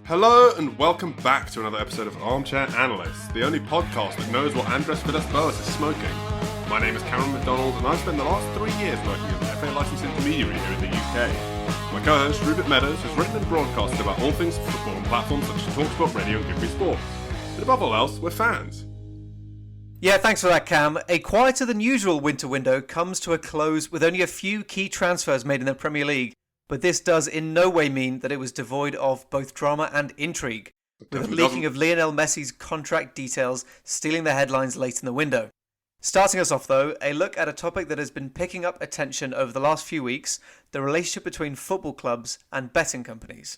Hello and welcome back to another episode of Armchair Analysts, the only podcast that knows what Andres Villas-Boas is smoking. My name is Cameron McDonald and I've spent the last 3 years working as an FA licensed intermediary here in the UK. My co-host Rupert Meadows has written and broadcasted about all things football on platforms such as TalkSport Radio and Give Me Sport. But above all else, we're fans. Yeah, thanks for that, Cam. A quieter than usual winter window comes to a close with only a few key transfers made in the Premier League. But this does in no way mean that it was devoid of both drama and intrigue, with the leaking of Lionel Messi's contract details stealing the headlines late in the window. Starting us off though, a look at a topic that has been picking up attention over the last few weeks, the relationship between football clubs and betting companies.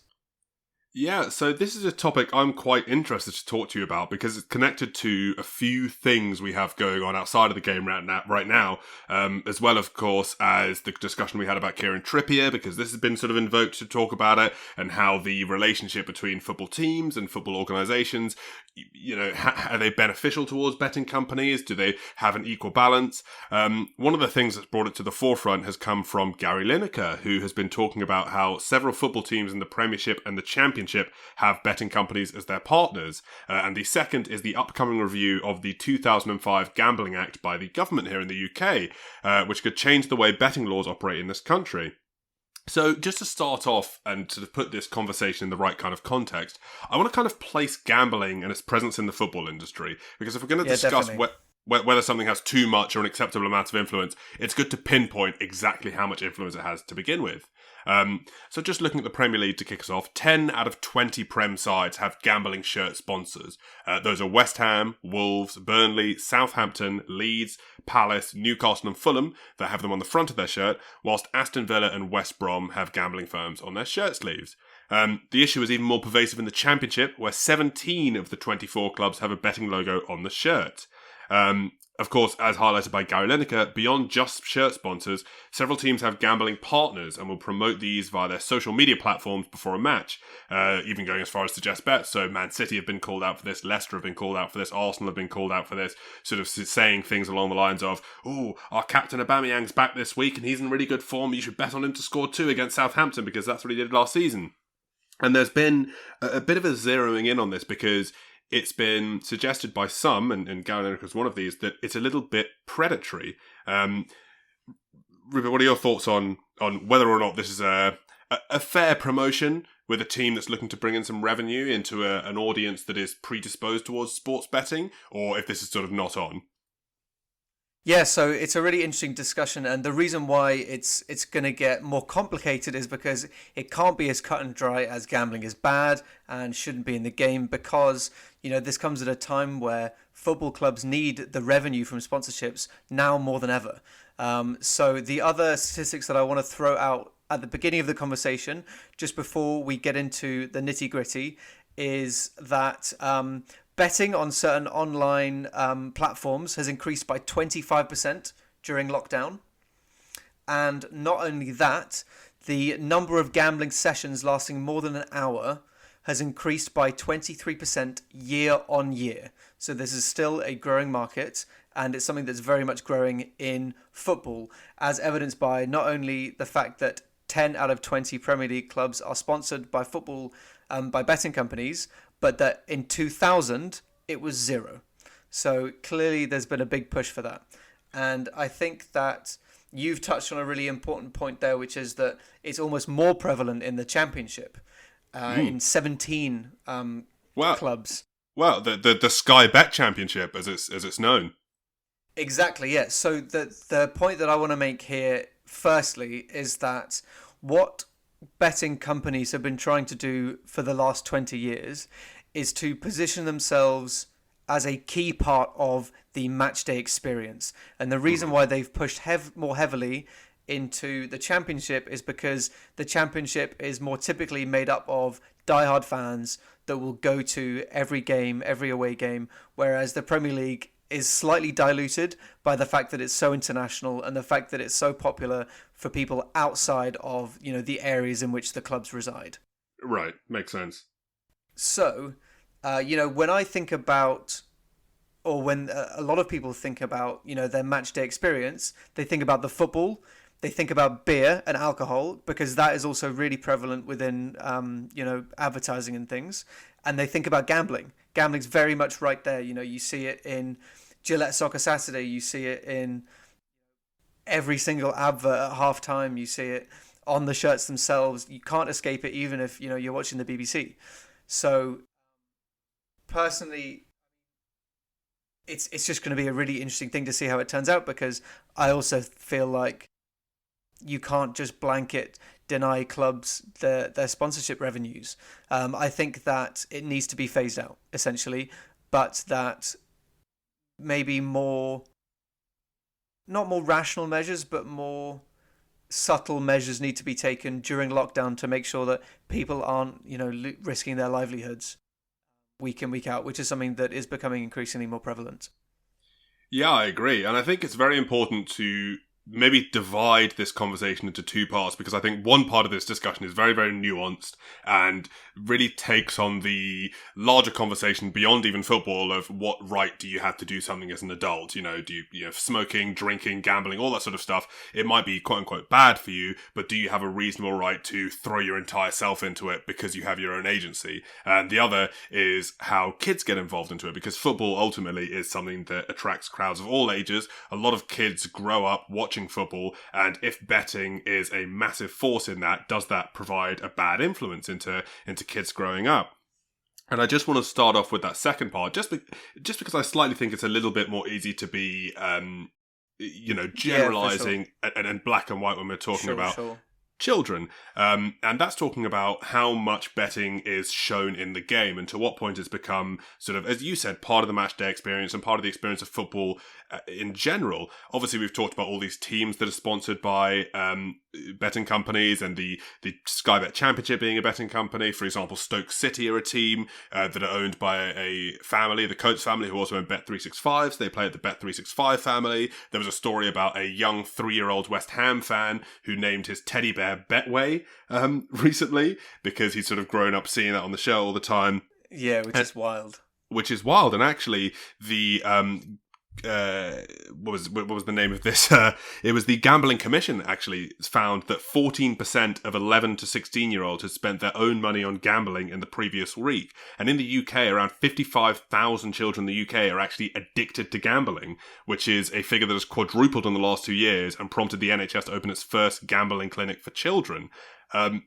Yeah, so this is a topic I'm quite interested to talk to you about because it's connected to a few things we have going on outside of the game right now, as well, of course, as the discussion we had about Kieran Trippier, because this has been sort of invoked to talk about it, and how the relationship between football teams and football organisations, you know, are they beneficial towards betting companies? Do they have an equal balance? One of the things that's brought it to the forefront has come from Gary Lineker, who has been talking about how several football teams in the Premiership and the Championship have betting companies as their partners. And the second is the upcoming review of the 2005 Gambling Act by the government here in the UK, which could change the way betting laws operate in this country. So just to start off and to put this conversation in the right kind of context, I want to kind of place gambling and its presence in the football industry, because if we're going to discuss whether something has too much or an acceptable amount of influence, it's good to pinpoint exactly how much influence it has to begin with. So just looking at the Premier League to kick us off, 10 out of 20 Prem sides have gambling shirt sponsors. Those are West Ham, Wolves, Burnley, Southampton, Leeds, Palace, Newcastle and Fulham that have them on the front of their shirt, whilst Aston Villa and West Brom have gambling firms on their shirt sleeves. The issue is even more pervasive in the Championship, where 17 of the 24 clubs have a betting logo on the shirt. Of course, as highlighted by Gary Lineker, beyond just shirt sponsors, several teams have gambling partners and will promote these via their social media platforms before a match, even going as far as suggest bets. So Man City have been called out for this, Leicester have been called out for this, Arsenal have been called out for this, sort of saying things along the lines of, "Oh, our captain Aubameyang's back this week and he's in really good form, you should bet on him to score 2 against Southampton because that's what he did last season." And there's been a bit of a zeroing in on this because it's been suggested by some, and Gary Lineker is one of these, that it's a little bit predatory. Rupert, what are your thoughts on whether or not this is a fair promotion with a team that's looking to bring in some revenue into an audience that is predisposed towards sports betting, or if this is sort of not on? Yeah, so it's a really interesting discussion, and the reason why it's going to get more complicated is because it can't be as cut and dry as gambling is bad and shouldn't be in the game, because, you know, this comes at a time where football clubs need the revenue from sponsorships now more than ever. So the other statistics that I want to throw out at the beginning of the conversation, just before we get into the nitty-gritty, is that betting on certain online platforms has increased by 25% during lockdown. And not only that, the number of gambling sessions lasting more than an hour has increased by 23% year on year. So this is still a growing market, and it's something that's very much growing in football, as evidenced by not only the fact that 10 out of 20 Premier League clubs are sponsored by football by betting companies, but that in 2000 it was 0. So clearly there's been a big push for that. And I think that you've touched on a really important point there, which is that it's almost more prevalent in the Championship, in 17 clubs. Well, the Sky Bet Championship, as it's known. Exactly, yes. So the point that I want to make here, firstly, is that what betting companies have been trying to do for the last 20 years is to position themselves as a key part of the matchday experience. And the reason why they've pushed more heavily into the Championship is because the Championship is more typically made up of diehard fans that will go to every game, every away game, whereas the Premier League is slightly diluted by the fact that it's so international and the fact that it's so popular for people outside of, you know, the areas in which the clubs reside. Right, makes sense. So, when I think about, or when a lot of people think about, you know, their match day experience, they think about the football, They think about beer and alcohol because that is also really prevalent within, advertising and things. And they think about gambling. Gambling's very much right there. You see it in Gillette Soccer Saturday. You see it in every single advert at halftime. You see it on the shirts themselves. You can't escape it, even if you're watching the BBC. So personally, it's just going to be a really interesting thing to see how it turns out, because I also feel like you can't just blanket deny clubs their sponsorship revenues. I think that it needs to be phased out, essentially, but that maybe not more rational measures, but more subtle measures need to be taken during lockdown to make sure that people aren't, risking their livelihoods week in, week out, which is something that is becoming increasingly more prevalent. Yeah, I agree. And I think it's very important to maybe divide this conversation into two parts, because I think one part of this discussion is very, very nuanced and really takes on the larger conversation beyond even football of what right do you have to do something as an adult? Do you smoking, drinking, gambling, all that sort of stuff. It might be quote unquote bad for you, but do you have a reasonable right to throw your entire self into it because you have your own agency? And the other is how kids get involved into it, because football ultimately is something that attracts crowds of all ages. A lot of kids grow up watching football, and if betting is a massive force in that, does that provide a bad influence into kids growing up? And I just want to start off with that second part, just because I slightly think it's a little bit more easy to be, generalizing and black and white when we're talking about children. And that's talking about how much betting is shown in the game and to what point it's become sort of, as you said, part of the match day experience and part of the experience of football in general. Obviously, we've talked about all these teams that are sponsored by betting companies, and the Sky Bet Championship being a betting company. For example, Stoke City are a team that are owned by a family, the Coates family, who also own Bet365. So they play at the Bet365 family. There was a story about a young 3-year-old West Ham fan who named his teddy bear Betway recently, because he's sort of grown up seeing that on the show all the time. Yeah, which is wild. And actually, the what was the name of this? It was the Gambling Commission actually found that 14% of 11 to 16-year-olds had spent their own money on gambling in the previous week. And in the UK, around 55,000 children in the UK are actually addicted to gambling, which is a figure that has quadrupled in the last 2 years and prompted the NHS to open its first gambling clinic for children.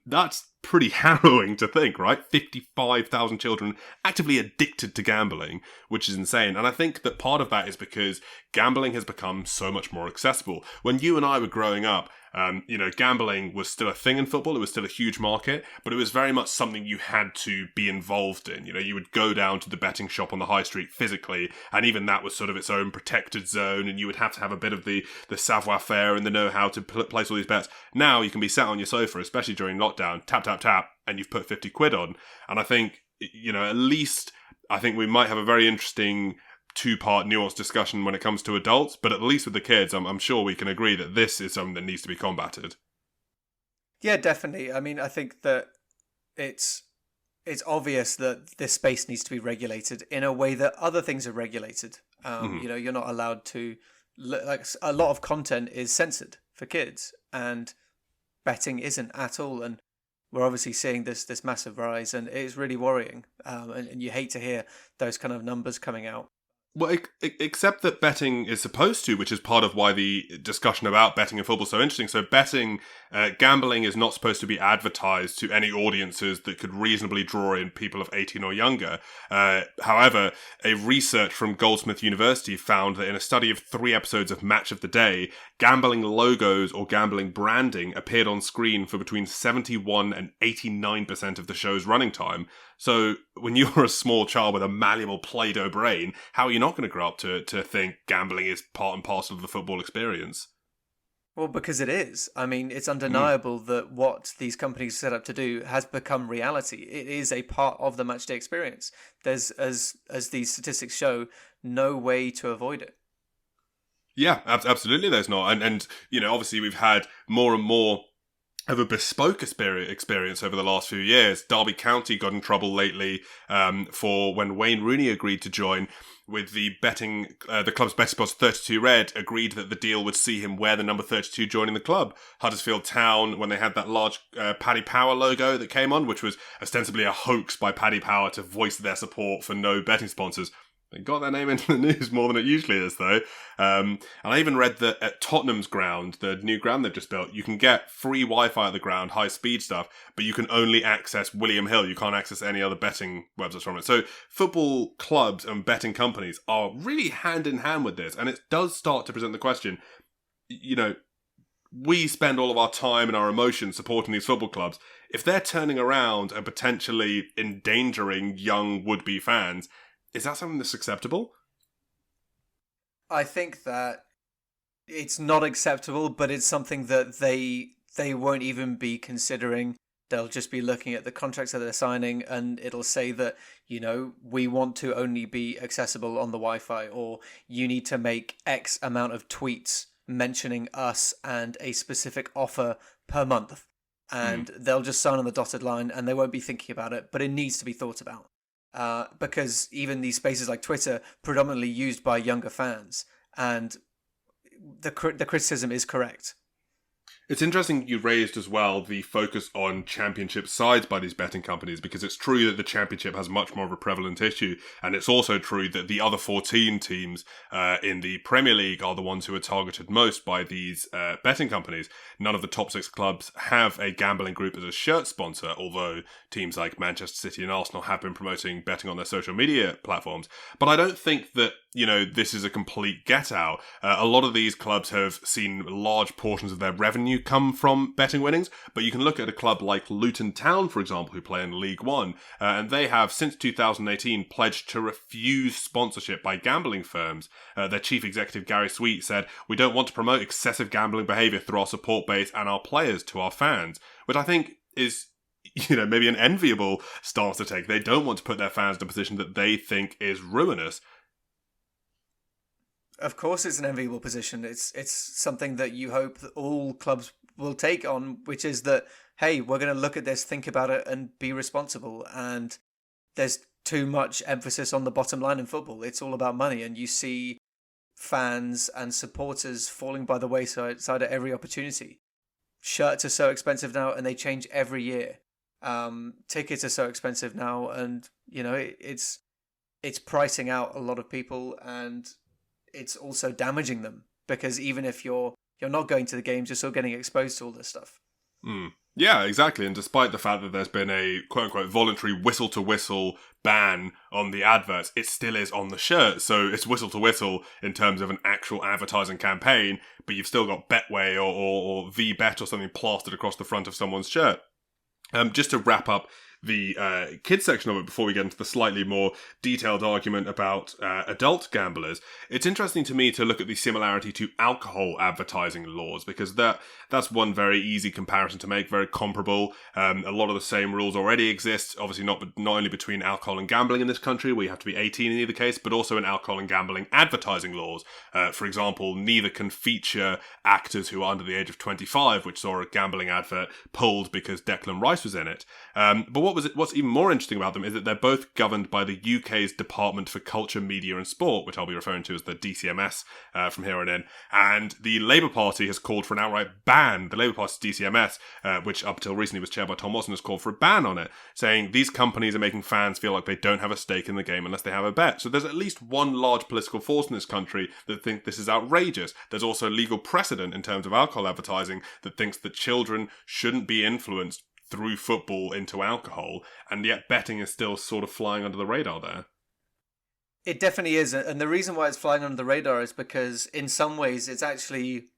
That's pretty harrowing to think, right? 55,000 children actively addicted to gambling, which is insane. And I think that part of that is because gambling has become so much more accessible. When you and I were growing up, gambling was still a thing in football. It was still a huge market, but it was very much something you had to be involved in. You would go down to the betting shop on the high street physically, and even that was sort of its own protected zone, and you would have to have a bit of the savoir-faire and the know-how to place all these bets. Now you can be sat on your sofa, especially during lockdown, tap, tap, tap, and you've put 50 quid on. And I think, at least, I think we might have a very interesting two-part nuanced discussion when it comes to adults, but at least with the kids, I'm sure we can agree that this is something that needs to be combated. Yeah, definitely. I mean, I think that it's obvious that this space needs to be regulated in a way that other things are regulated. You're not allowed to, like, a lot of content is censored for kids, and betting isn't at all. And we're obviously seeing this massive rise, and it's really worrying. And you hate to hear those kind of numbers coming out. Well, except that betting is supposed to, which is part of why the discussion about betting in football is so interesting. So gambling is not supposed to be advertised to any audiences that could reasonably draw in people of 18 or younger. However, a research from Goldsmith University found that in a study of 3 episodes of Match of the Day, gambling logos or gambling branding appeared on screen for between 71 and 89% of the show's running time. So when you're a small child with a malleable Play-Doh brain, how are you not going to grow up to think gambling is part and parcel of the football experience? Well, because it is. I mean, it's undeniable that what these companies set up to do has become reality. It is a part of the matchday experience. There's, as these statistics show, no way to avoid it. Yeah, absolutely there's not. And obviously we've had more and more of a bespoke experience over the last few years. Derby County got in trouble lately for when Wayne Rooney agreed to join. With the club's betting sponsor 32 Red agreed that the deal would see him wear the number 32 joining the club. Huddersfield Town, when they had that large Paddy Power logo that came on, which was ostensibly a hoax by Paddy Power to voice their support for no betting sponsors. They got their name into the news more than it usually is, though. And I even read that at Tottenham's ground, the new ground they've just built, you can get free Wi-Fi at the ground, high-speed stuff, but you can only access William Hill. You can't access any other betting websites from it. So football clubs and betting companies are really hand-in-hand with this, and it does start to present the question, we spend all of our time and our emotions supporting these football clubs. If they're turning around and potentially endangering young would-be fans, is that something that's acceptable? I think that it's not acceptable, but it's something that they won't even be considering. They'll just be looking at the contracts that they're signing, and it'll say that, we want to only be accessible on the Wi-Fi, or you need to make X amount of tweets mentioning us and a specific offer per month. And they'll just sign on the dotted line, and they won't be thinking about it, but it needs to be thought about. Because even these spaces like Twitter, predominantly used by younger fans, and the criticism is correct. It's interesting you raised as well the focus on championship sides by these betting companies, because it's true that the championship has much more of a prevalent issue, and it's also true that the other 14 teams in the Premier League are the ones who are targeted most by these betting companies. None of the top 6 clubs have a gambling group as a shirt sponsor, although teams like Manchester City and Arsenal have been promoting betting on their social media platforms. But I don't think that this is a complete get out. A lot of these clubs have seen large portions of their revenue come from betting winnings, but you can look at a club like Luton Town, for example, who play in League One, and they have, since 2018, pledged to refuse sponsorship by gambling firms. Their chief executive, Gary Sweet, said, "We don't want to promote excessive gambling behaviour through our support base and our players to our fans," which I think is maybe an enviable stance to take. They don't want to put their fans in a position that they think is ruinous. Of course, it's an enviable position. It's something that you hope that all clubs will take on, which is that, hey, we're going to look at this, think about it, and be responsible. And there's too much emphasis on the bottom line in football. It's all about money, and you see fans and supporters falling by the wayside at every opportunity. Shirts are so expensive now, and they change every year. Tickets are so expensive now, and it's pricing out a lot of people, and it's also damaging them, because even if you're not going to the games, you're still getting exposed to all this stuff. Yeah, exactly. And despite the fact that there's been a quote-unquote voluntary whistle-to-whistle ban on the adverts, it still is on the shirt. So it's whistle-to-whistle in terms of an actual advertising campaign, but you've still got Betway or VBet or something plastered across the front of someone's shirt. Just to wrap up the kids section of it before we get into the slightly more detailed argument about adult gamblers, it's interesting to me to look at the similarity to alcohol advertising laws, because that's one very easy comparison to make, very comparable. A lot of the same rules already exist, obviously not only between alcohol and gambling in this country, where you have to be 18 in either case, but also in alcohol and gambling advertising laws. For example, neither can feature actors who are under the age of 25, which saw a gambling advert pulled because Declan Rice was in it. But what's even more interesting about them is that they're both governed by the UK's Department for Culture, Media and Sport, which I'll be referring to as the DCMS from here on in. And the Labour Party has called for an outright ban. The Labour Party's DCMS, which up until recently was chaired by Tom Watson, has called for a ban on it, saying these companies are making fans feel like they don't have a stake in the game unless they have a bet. So there's at least one large political force in this country that think this is outrageous. There's also legal precedent in terms of alcohol advertising that thinks that children shouldn't be influenced through football into alcohol, and yet betting is still sort of flying under the radar there. It definitely is, and the reason why it's flying under the radar is because in some ways it's actually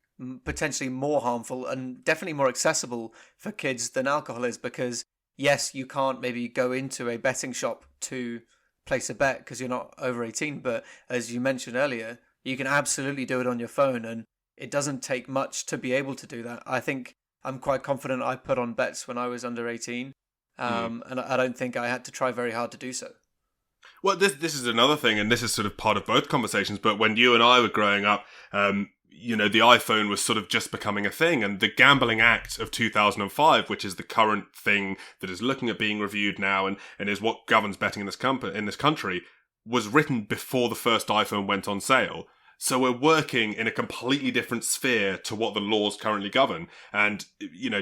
potentially more harmful and definitely more accessible for kids than alcohol is, because yes, you can't maybe go into a betting shop to place a bet because you're not over 18, but as you mentioned earlier, you can absolutely do it on your phone, and it doesn't take much to be able to do that. I think I'm quite confident I put on bets when I was under 18, and I don't think I had to try very hard to do so. Well, this is another thing, and this is sort of part of both conversations, but when you and I were growing up, the iPhone was sort of just becoming a thing, and the Gambling Act of 2005, which is the current thing that is looking at being reviewed now and is what governs betting in this country, was written before the first iPhone went on sale. So we're working in a completely different sphere to what the laws currently govern. And,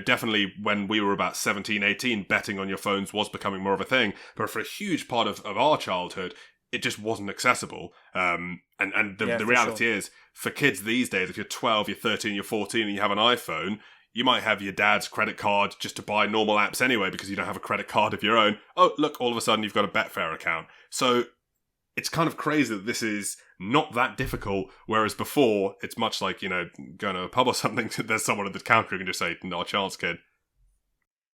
definitely when we were about 17, 18, betting on your phones was becoming more of a thing. But for a huge part of our childhood, it just wasn't accessible. And the reality is, for kids these days, if you're 12, you're 13, you're 14, and you have an iPhone, you might have your dad's credit card just to buy normal apps anyway because you don't have a credit card of your own. Oh, look, all of a sudden you've got a Betfair account. So it's kind of crazy that this is not that difficult, whereas before, it's much like, going to a pub or something, there's someone at the counter who can just say, not a chance, kid.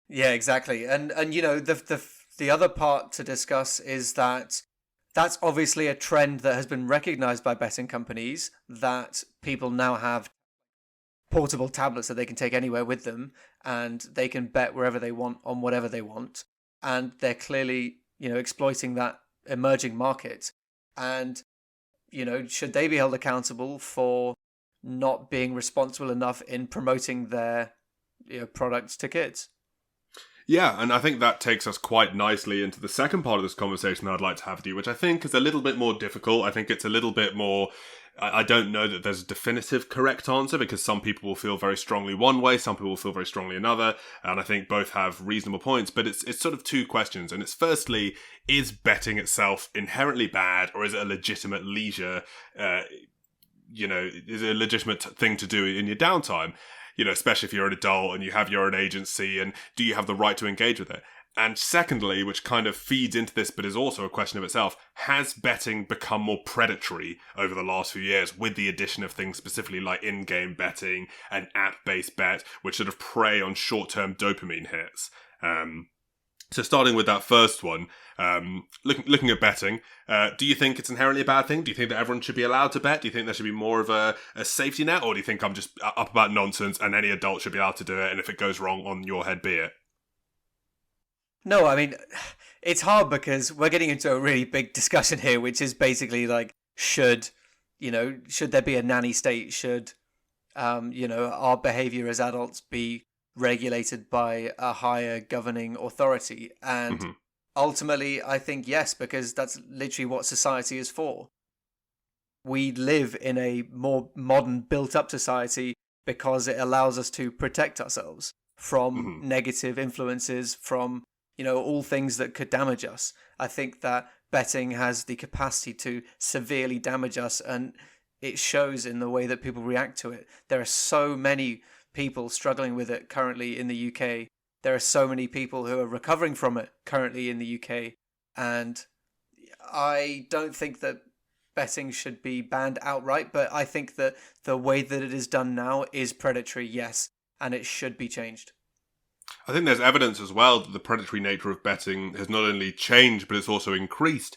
Yeah, exactly. And the other part to discuss is that that's obviously a trend that has been recognized by betting companies, that people now have portable tablets that they can take anywhere with them, and they can bet wherever they want on whatever they want. And they're clearly, exploiting that emerging market. And, should they be held accountable for not being responsible enough in promoting their products to kids? Yeah, and I think that takes us quite nicely into the second part of this conversation that I'd like to have with you, which I think is a little bit more difficult. I think it's a little bit more... I don't know that there's a definitive correct answer, because some people will feel very strongly one way, some people will feel very strongly another, and I think both have reasonable points. But it's sort of two questions, and it's firstly, is betting itself inherently bad, or is it a legitimate leisure, is it a legitimate thing to do in your downtime? Especially if you're an adult and you have your own agency, and do you have the right to engage with it? And secondly, which kind of feeds into this but is also a question of itself, has betting become more predatory over the last few years with the addition of things specifically like in-game betting and app-based bet, which sort of prey on short-term dopamine hits? So starting with that first one, looking at betting, do you think it's inherently a bad thing? Do you think that everyone should be allowed to bet? Do you think there should be more of a safety net? Or do you think I'm just up about nonsense and any adult should be allowed to do it, and if it goes wrong, on your head be it? No, I mean, it's hard because we're getting into a really big discussion here, which is basically like, should there be a nanny state? Should, our behavior as adults be regulated by a higher governing authority? And ultimately, I think yes, because that's literally what society is for. We live in a more modern, built-up society because it allows us to protect ourselves from negative influences, from all things that could damage us. I think that betting has the capacity to severely damage us, and it shows in the way that people react to it. There are so many people struggling with it currently in the UK. There are so many people who are recovering from it currently in the UK. And I don't think that betting should be banned outright, but I think that the way that it is done now is predatory, yes, and it should be changed. I think there's evidence as well that the predatory nature of betting has not only changed, but it's also increased.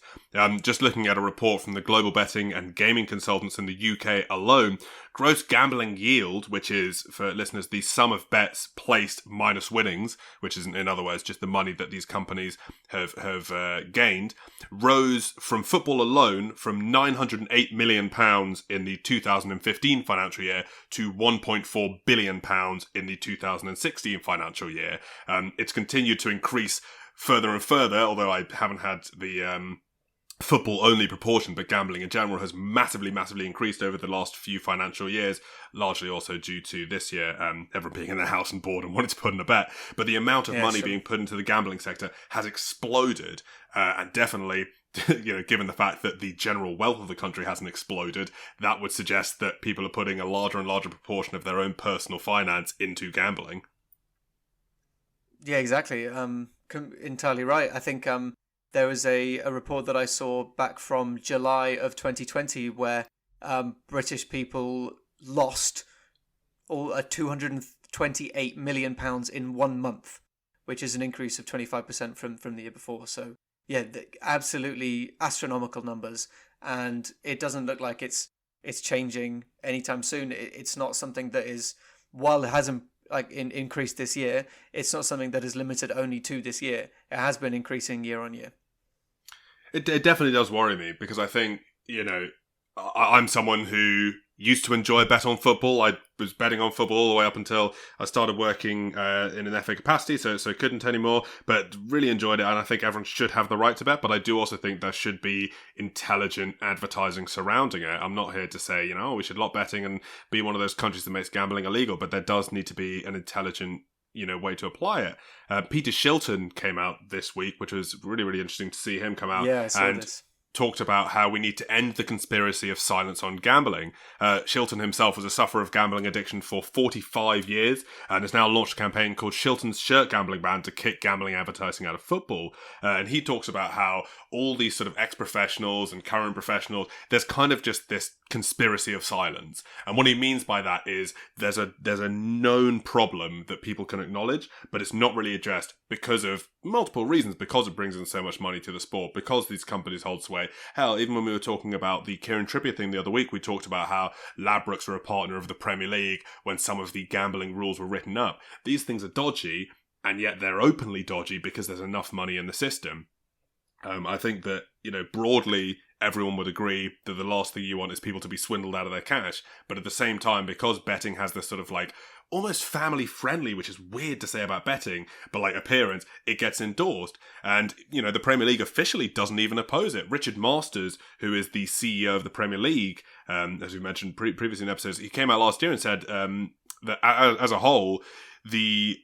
Just looking at a report from the global betting and gaming consultants in the UK alone, gross gambling yield, which is, for listeners, the sum of bets placed minus winnings, which is, in other words, just the money that these companies have gained, rose from football alone from £908 million in the 2015 financial year to £1.4 billion in the 2016 financial year. It's continued to increase further and further, although I haven't had the football-only proportion, but gambling in general has massively, massively increased over the last few financial years, largely also due to this year, everyone being in their house and bored and wanting to put in a bet. But the amount of money being put into the gambling sector has exploded, and definitely, given the fact that the general wealth of the country hasn't exploded, that would suggest that people are putting a larger and larger proportion of their own personal finance into gambling. Yeah, exactly. Entirely right. I think there was a report that I saw back from July of 2020 where British people lost £228 million in 1 month, which is an increase of 25% from the year before. So yeah, absolutely astronomical numbers, and it doesn't look like it's changing anytime soon. It's not something that is, while it hasn't increased this year, it's not something that is limited only to this year. It has been increasing year on year. It definitely does worry me, because I think, I'm someone who, used to enjoy a bet on football. I was betting on football all the way up until I started working in an FA capacity, so couldn't anymore, but really enjoyed it, and I think everyone should have the right to bet, but I do also think there should be intelligent advertising surrounding it. I'm not here to say, we should lock betting and be one of those countries that makes gambling illegal, but there does need to be an intelligent way to apply it. Peter Shilton came out this week, which was really, really interesting to see him come out. Yeah, I saw and this. Talked about how we need to end the conspiracy of silence on gambling. Shilton himself was a sufferer of gambling addiction for 45 years and has now launched a campaign called Shilton's Shirt Gambling Ban to kick gambling advertising out of football. And he talks about how all these sort of ex-professionals and current professionals, there's kind of just this conspiracy of silence. And what he means by that is there's a known problem that people can acknowledge, but it's not really addressed because of multiple reasons, because it brings in so much money to the sport, because these companies hold sway. Hell, even when we were talking about the Kieran Trippier thing the other week, we talked about how Ladbrokes were a partner of the Premier League when some of the gambling rules were written up. These things are dodgy, and yet they're openly dodgy because there's enough money in the system. I think that, broadly, everyone would agree that the last thing you want is people to be swindled out of their cash. But at the same time, because betting has this sort of almost family friendly, which is weird to say about betting, but appearance, it gets endorsed. And, the Premier League officially doesn't even oppose it. Richard Masters, who is the CEO of the Premier League, as we mentioned previously in episodes, he came out last year and said that as a whole, the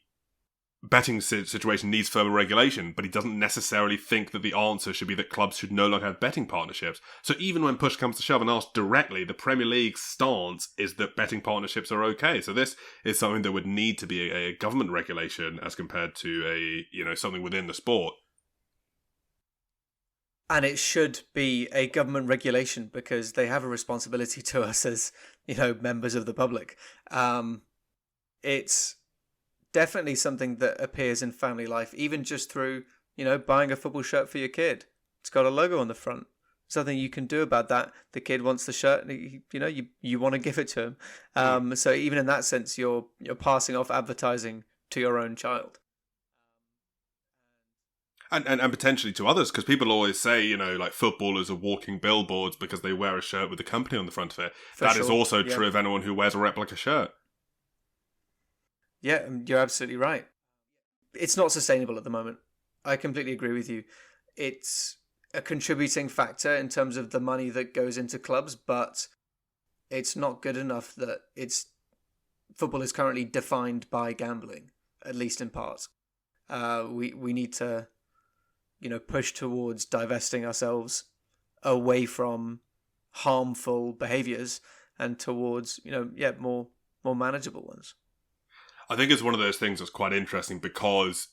betting situation needs further regulation, but he doesn't necessarily think that the answer should be that clubs should no longer have betting partnerships. So even when push comes to shove and asked directly, the Premier League's stance is that betting partnerships are okay. So this is something that would need to be a government regulation as compared to something within the sport. And it should be a government regulation because they have a responsibility to us as, members of the public. It's definitely something that appears in family life, even just through, buying a football shirt for your kid. It's got a logo on the front. Something you can do about that. The kid wants the shirt, and you want to give it to him. So even in that sense, you're passing off advertising to your own child. And potentially to others, because people always say, footballers are walking billboards because they wear a shirt with the company on the front of it. That is also true of anyone who wears a replica shirt. Yeah, you're absolutely right. It's not sustainable at the moment. I completely agree with you. It's a contributing factor in terms of the money that goes into clubs, but it's not good enough that football is currently defined by gambling, at least in part. We need to, push towards divesting ourselves away from harmful behaviors and towards, more manageable ones. I think it's one of those things that's quite interesting because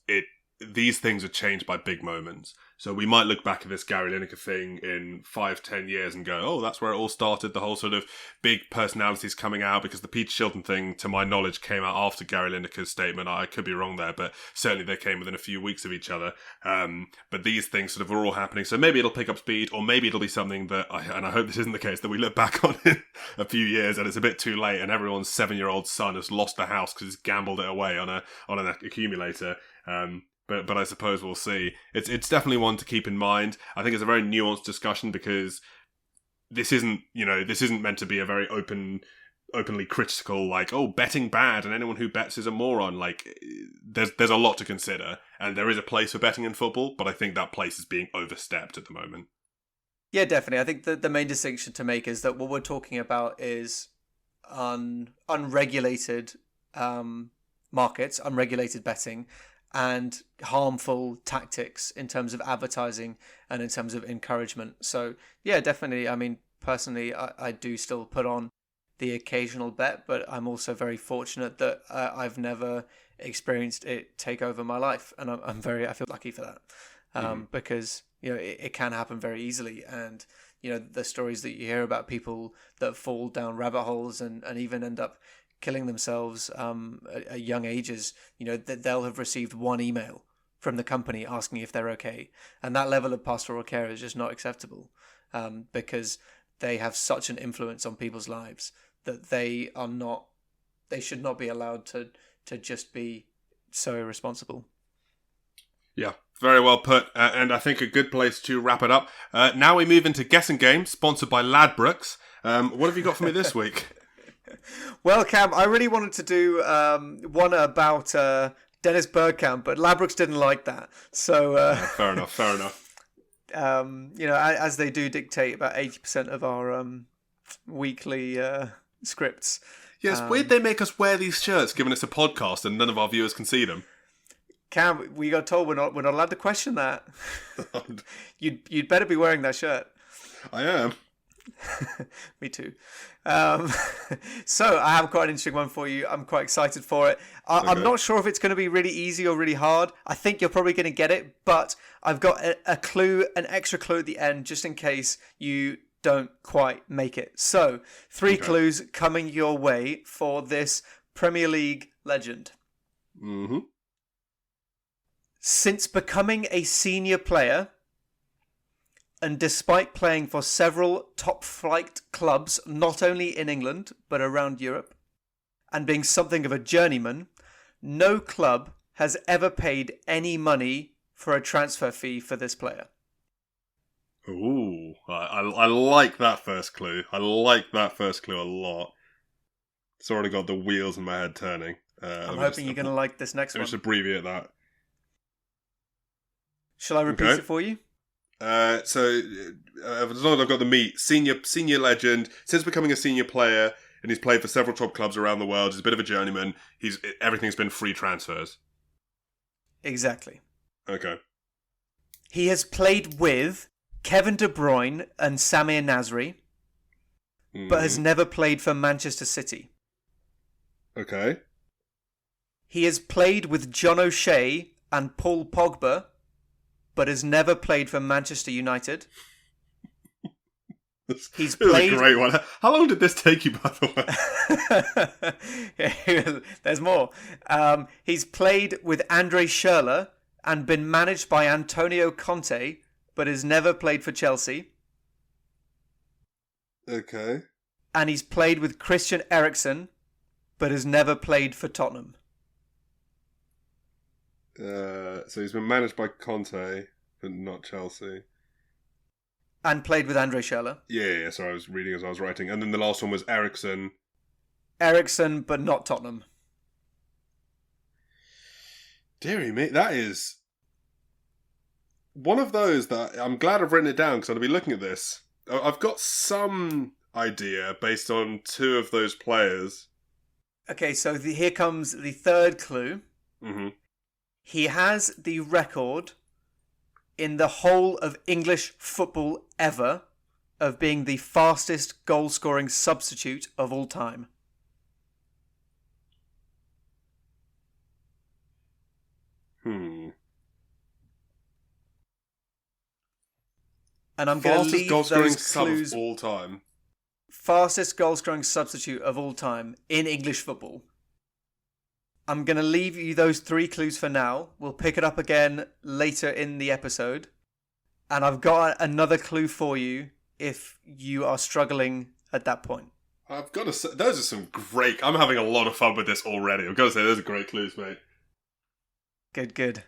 these things are changed by big moments. So we might look back at this Gary Lineker thing in 5-10 years and go, oh, that's where it all started, the whole sort of big personalities coming out, because the Peter Shilton thing, to my knowledge, came out after Gary Lineker's statement. I could be wrong there, but certainly they came within a few weeks of each other. But these things sort of are all happening. So maybe it'll pick up speed, or maybe it'll be something that, and I hope this isn't the case, that we look back on in a few years and it's a bit too late and everyone's 7-year-old son has lost the house because he's gambled it away on an accumulator. But I suppose we'll see. It's definitely one to keep in mind. I think it's a very nuanced discussion because this isn't meant to be a very openly critical, betting bad and anyone who bets is a moron. There's a lot to consider, and there is a place for betting in football, but I think that place is being overstepped at the moment. Yeah, definitely. I think the main distinction to make is that what we're talking about is unregulated markets, unregulated betting, and harmful tactics in terms of advertising and in terms of encouragement. So, yeah, definitely. I mean, personally, I do still put on the occasional bet, but I'm also very fortunate that I've never experienced it take over my life. And I feel lucky for that because, it can happen very easily. And, the stories that you hear about people that fall down rabbit holes and even end up killing themselves at young ages, that they'll have received one email from the company asking if they're okay. And that level of pastoral care is just not acceptable because they have such an influence on people's lives that they should not be allowed to just be so irresponsible. Yeah, very well put. And I think a good place to wrap it up. Now we move into Guessing Games, sponsored by Ladbrokes. What have you got for me this week? Well, Cam, I really wanted to do one about Dennis Bergkamp, but Labrooks didn't like that. So, Fair enough. As they do dictate about 80% of our weekly scripts. Yeah, it's weird they make us wear these shirts, given it's a podcast and none of our viewers can see them. Cam, we got told we're not allowed to question that. You'd better be wearing that shirt. I am. Me too. So I have quite an interesting one for you. I'm quite excited for it. I'm not sure if it's going to be really easy or really hard. I think you're probably going to get it, but I've got a clue, an extra clue at the end, just in case you don't quite make it. So 3 clues coming your way for this Premier League legend. Mm-hmm. Since becoming a senior player, and despite playing for several top-flight clubs, not only in England, but around Europe, and being something of a journeyman, no club has ever paid any money for a transfer fee for this player. Ooh, I like that first clue. I like that first clue a lot. It's already got the wheels in my head turning. I'm hoping you're going to like this next one. Let's abbreviate that. Shall I repeat it for you? As long as I've got the meat, senior legend, since becoming a senior player, and he's played for several top clubs around the world, he's a bit of a journeyman, everything's been free transfers. Exactly. Okay. He has played with Kevin De Bruyne and Samir Nasri, but has never played for Manchester City. Okay. He has played with John O'Shea and Paul Pogba, but has never played for Manchester United. He's played... This is a great one. How long did this take you, by the way? There's more. He's played with Andre Schürrle and been managed by Antonio Conte, but has never played for Chelsea. Okay. And he's played with Christian Eriksen, but has never played for Tottenham. So he's been managed by Conte, but not Chelsea. And played with Andre Schürrle. Yeah, sorry, I was reading as I was writing. And then the last one was Eriksen. Eriksen, but not Tottenham. Deary me, that is one of those that I'm glad I've written it down because I'll be looking at this. I've got some idea based on 2 of those players. Okay, so here comes the 3rd clue. Mm-hmm. He has the record in the whole of English football ever of being the fastest goal-scoring substitute of all time. And I'm going to leave those clues. Of all time. Fastest goal-scoring substitute of all time in English football. I'm going to leave you those 3 clues for now. We'll pick it up again later in the episode. And I've got another clue for you if you are struggling at that point. I've got to say, those are some great... I'm having a lot of fun with this already. I've got to say, those are great clues, mate. Good.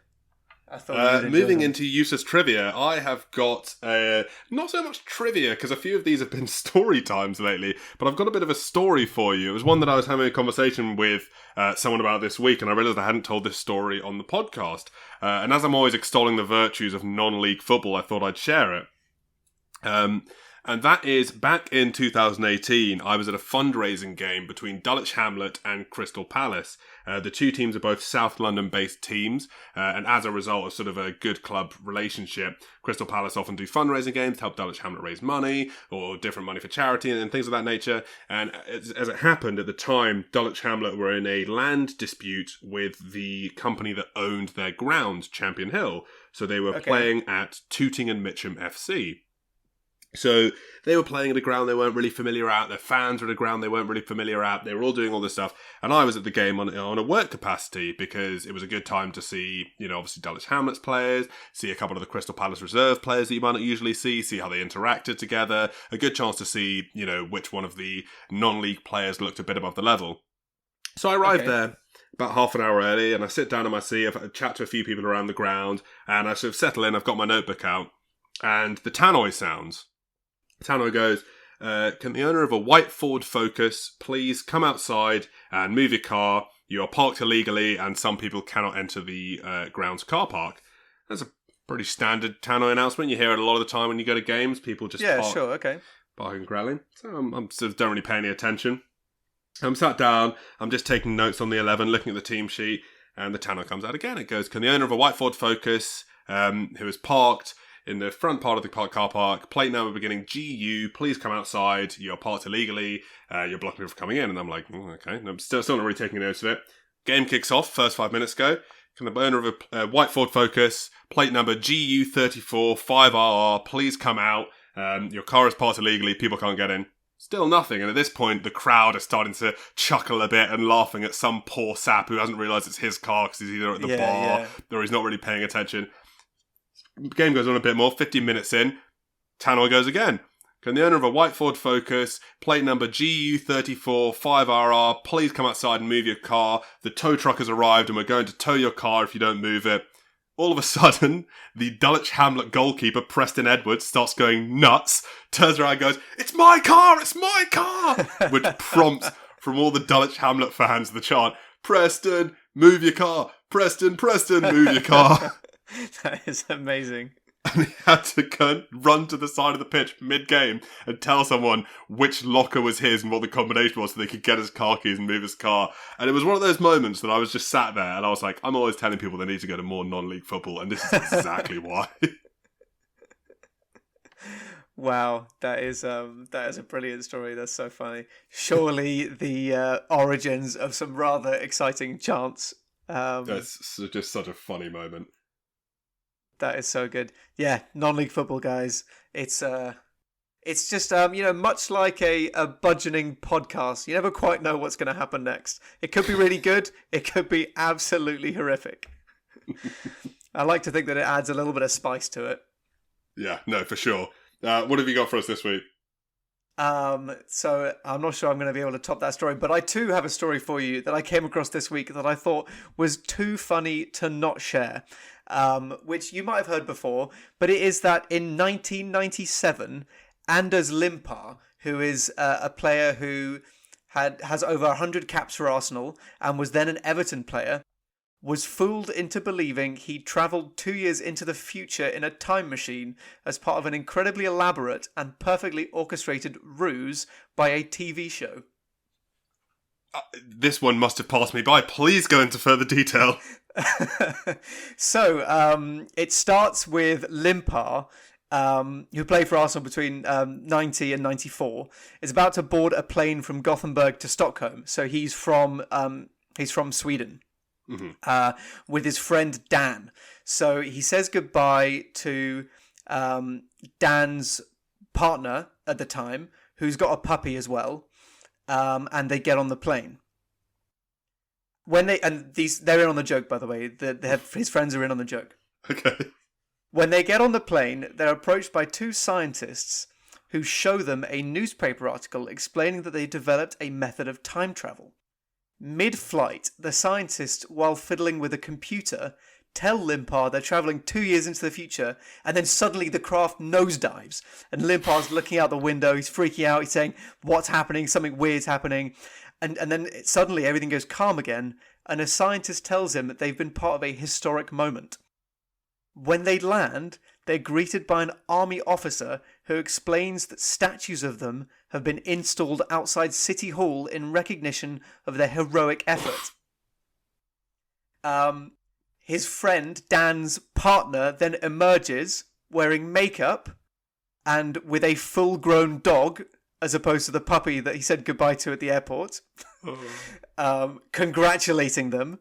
I thought moving into useless trivia, I have got not so much trivia because a few of these have been story times lately, but I've got a bit of a story for you. It was one that I was having a conversation with someone about this week, and I realised I hadn't told this story on the podcast. And as I'm always extolling the virtues of non-league football, I thought I'd share it. And that is, back in 2018, I was at a fundraising game between Dulwich Hamlet and Crystal Palace. The 2 teams are both South London-based teams, and as a result of sort of a good club relationship, Crystal Palace often do fundraising games to help Dulwich Hamlet raise money, or different money for charity and things of that nature. And as it happened at the time, Dulwich Hamlet were in a land dispute with the company that owned their ground, Champion Hill. So they were playing at Tooting and Mitcham FC. So they were playing at a ground they weren't really familiar at. Their fans were at a ground they weren't really familiar at. They were all doing all this stuff. And I was at the game on a work capacity because it was a good time to see, obviously Dulwich Hamlet's players, see a couple of the Crystal Palace reserve players that you might not usually see how they interacted together. A good chance to see, which one of the non-league players looked a bit above the level. So I arrived there about half an hour early and I sit down in my seat, I've chat to a few people around the ground and I sort of settle in, I've got my notebook out and the tannoy sounds. Tannoy goes, Can the owner of a white Ford Focus please come outside and move your car? You are parked illegally and some people cannot enter the grounds car park. That's a pretty standard tannoy announcement. You hear it a lot of the time when you go to games. People just barking and growling. So I'm sort of don't really pay any attention. I'm sat down. I'm just taking notes on the 11, looking at the team sheet, and the tannoy comes out again. It goes, can the owner of a white Ford Focus who is parked in the front part of the car park, plate number beginning GU, please come outside. You're parked illegally. You're blocking people from coming in. And I'm like, okay. And I'm still not really taking notes of it. Game kicks off. First 5 minutes go. Can the owner of a white Ford Focus, plate number GU34 5RR, please come out. Your car is parked illegally. People can't get in. Still nothing. And at this point, the crowd is starting to chuckle a bit and laughing at some poor sap who hasn't realised it's his car because he's either at the bar or he's not really paying attention. Game goes on a bit more. 15 minutes in, tannoy goes again. Can the owner of a white Ford Focus, plate number GU34 5RR, please come outside and move your car? The tow truck has arrived and we're going to tow your car if you don't move it. All of a sudden, the Dulwich Hamlet goalkeeper, Preston Edwards, starts going nuts, turns around and goes, it's my car, which prompts from all the Dulwich Hamlet fans the chant, Preston, move your car, Preston, move your car. That is amazing. And he had to go and run to the side of the pitch mid-game and tell someone which locker was his and what the combination was so they could get his car keys and move his car. And it was one of those moments that I was just sat there and I was like, I'm always telling people they need to go to more non-league football, and this is exactly why. Wow, that is a brilliant story. That's so funny. Surely the origins of some rather exciting chants. That's just such a funny moment. That is so good. Yeah, non-league football, guys. It's just much like a budgeting podcast. You never quite know what's going to happen next. It could be really good. It could be absolutely horrific. I like to think that it adds a little bit of spice to it. Yeah, no, for sure. What have you got for us this week? So I'm not sure I'm going to be able to top that story, but I too have a story for you that I came across this week that I thought was too funny to not share. Which you might have heard before, but it is that in 1997, Anders Limpar, who is a player who has over 100 caps for Arsenal and was then an Everton player, was fooled into believing he travelled 2 years into the future in a time machine as part of an incredibly elaborate and perfectly orchestrated ruse by a TV show. This one must have passed me by. Please go into further detail. So, it starts with Limpar, who played for Arsenal between 90 and 94, is about to board a plane from Gothenburg to Stockholm. So he's from Sweden, with his friend Dan. So he says goodbye to Dan's partner at the time, who's got a puppy as well, and they get on the plane. They're in on the joke, by the way. His friends are in on the joke. Okay. When they get on the plane, they're approached by two scientists who show them a newspaper article explaining that they developed a method of time travel. Mid-flight, the scientists, while fiddling with a computer, tell Limpar they're travelling 2 years into the future, and then suddenly the craft nosedives. And Limpar's looking out the window, he's freaking out, he's saying, what's happening? Something weird's happening. And then suddenly everything goes calm again, and a scientist tells him that they've been part of a historic moment. When they land, they're greeted by an army officer who explains that statues of them have been installed outside City Hall in recognition of their heroic effort. His friend, Dan's partner, then emerges wearing makeup and with a full-grown dog, as opposed to the puppy that he said goodbye to at the airport, congratulating them.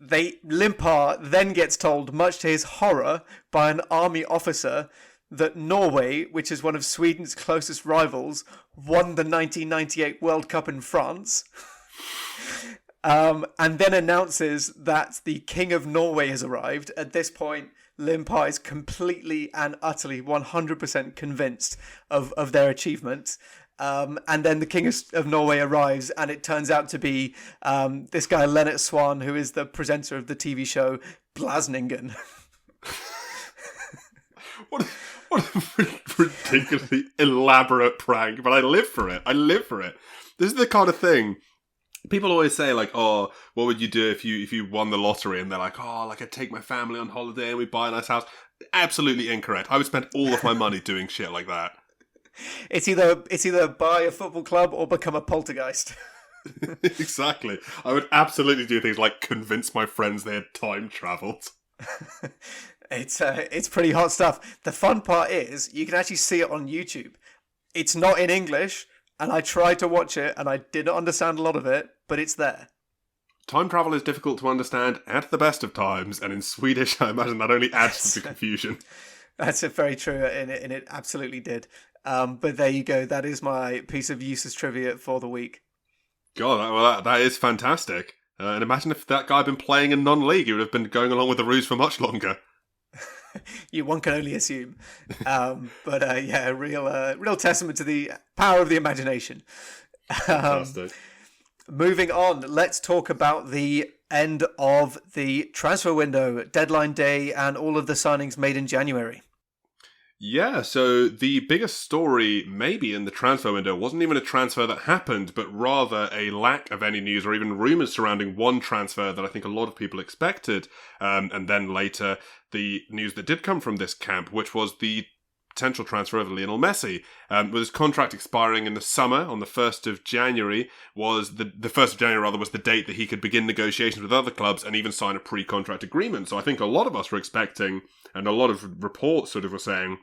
Limpar then gets told, much to his horror, by an army officer that Norway, which is one of Sweden's closest rivals, won the 1998 World Cup in France. And then announces that the King of Norway has arrived. At this point, Limpar is completely and utterly 100% convinced of their achievement. And then the King of Norway arrives, and it turns out to be this guy, Lennart Swan, who is the presenter of the TV show Blasningen. What What a ridiculously elaborate prank, but I live for it. I live for it. This is the kind of thing people always say, like, oh, what would you do if you won the lottery? And they're like, oh, like I'd take my family on holiday and we'd buy a nice house. Absolutely incorrect. I would spend all of my money doing shit like that. It's either buy a football club or become a poltergeist. Exactly. I would absolutely do things like convince my friends they had time travelled. It's pretty hot stuff. The fun part is you can actually see it on YouTube. It's not in English, and I tried to watch it, and I didn't understand a lot of it, but it's there. Time travel is difficult to understand at the best of times, and in Swedish, I imagine that only adds to the confusion. That's very true, and it absolutely did. But there you go. That is my piece of useless trivia for the week. God, that is fantastic. And imagine if that guy had been playing in non-league, he would have been going along with the ruse for much longer. One can only assume. Yeah, real testament to the power of the imagination. Fantastic. Moving on, let's talk about the end of the transfer window, deadline day, and all of the signings made in January. Yeah, so the biggest story maybe in the transfer window wasn't even a transfer that happened, but rather a lack of any news or even rumours surrounding one transfer that I think a lot of people expected. And then later, the news that did come from this camp, which was the potential transfer of Lionel Messi. With his contract expiring in the summer on the 1st of January, was the 1st of January rather was the date that he could begin negotiations with other clubs and even sign a pre-contract agreement. So I think a lot of us were expecting, and a lot of reports sort of were saying,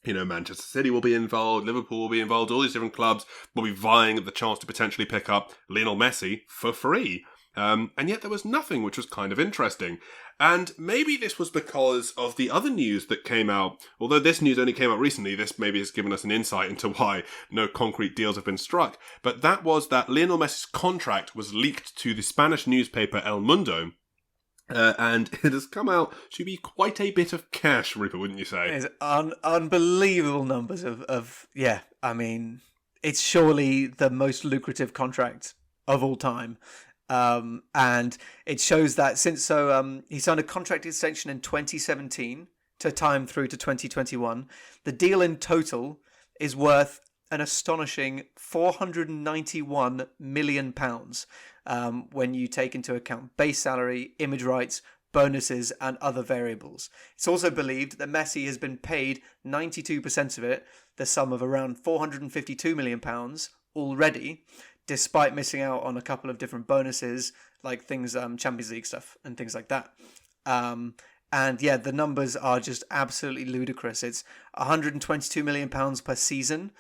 Manchester City will be involved, Liverpool will be involved, all these different clubs will be vying at the chance to potentially pick up Lionel Messi for free. And yet there was nothing, which was kind of interesting. And maybe this was because of the other news that came out. Although this news only came out recently, this maybe has given us an insight into why no concrete deals have been struck. But that was that Lionel Messi's contract was leaked to the Spanish newspaper El Mundo. And it has come out to be quite a bit of cash, Rupert, wouldn't you say? It's unbelievable numbers of I mean, it's surely the most lucrative contract of all time. And it shows that he signed a contract extension in 2017 to time through to 2021. The deal in total is worth an astonishing £491 million when you take into account base salary, image rights, bonuses and other variables. It's also believed that Messi has been paid 92% of it, the sum of around £452 million already, despite missing out on a couple of different bonuses, like things, Champions League stuff and things like that. And yeah, the numbers are just absolutely ludicrous. It's £122 million per season.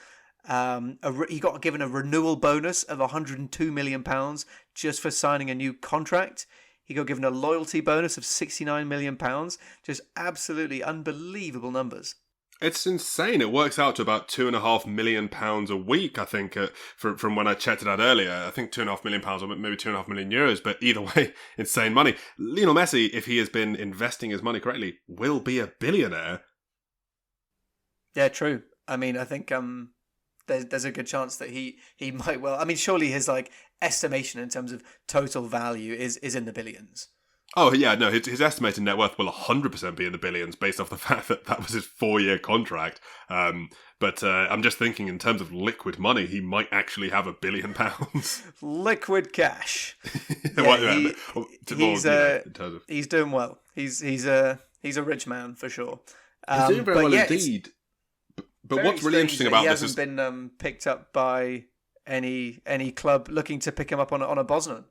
He got given a renewal bonus of £102 million just for signing a new contract. He got given a loyalty bonus of £69 million. Just absolutely unbelievable numbers. It's insane. It works out to about £2.5 million a week, I think, from when I checked it out earlier. I think £2.5 million or maybe €2.5 million, but either way, insane money. Lionel Messi, if he has been investing his money correctly, will be a billionaire. Yeah, true. I mean, I think there's a good chance that he might well. I mean, surely his estimation in terms of total value is in the billions. Oh, yeah, no, his estimated net worth will 100% be in the billions based off the fact that was his 4-year contract. But I'm just thinking in terms of liquid money, he might actually have £1 billion. Liquid cash. He's doing well. He's a rich man for sure. He's doing very well indeed. But what's really interesting about this is he hasn't been picked up by any club looking to pick him up on a Bosnian.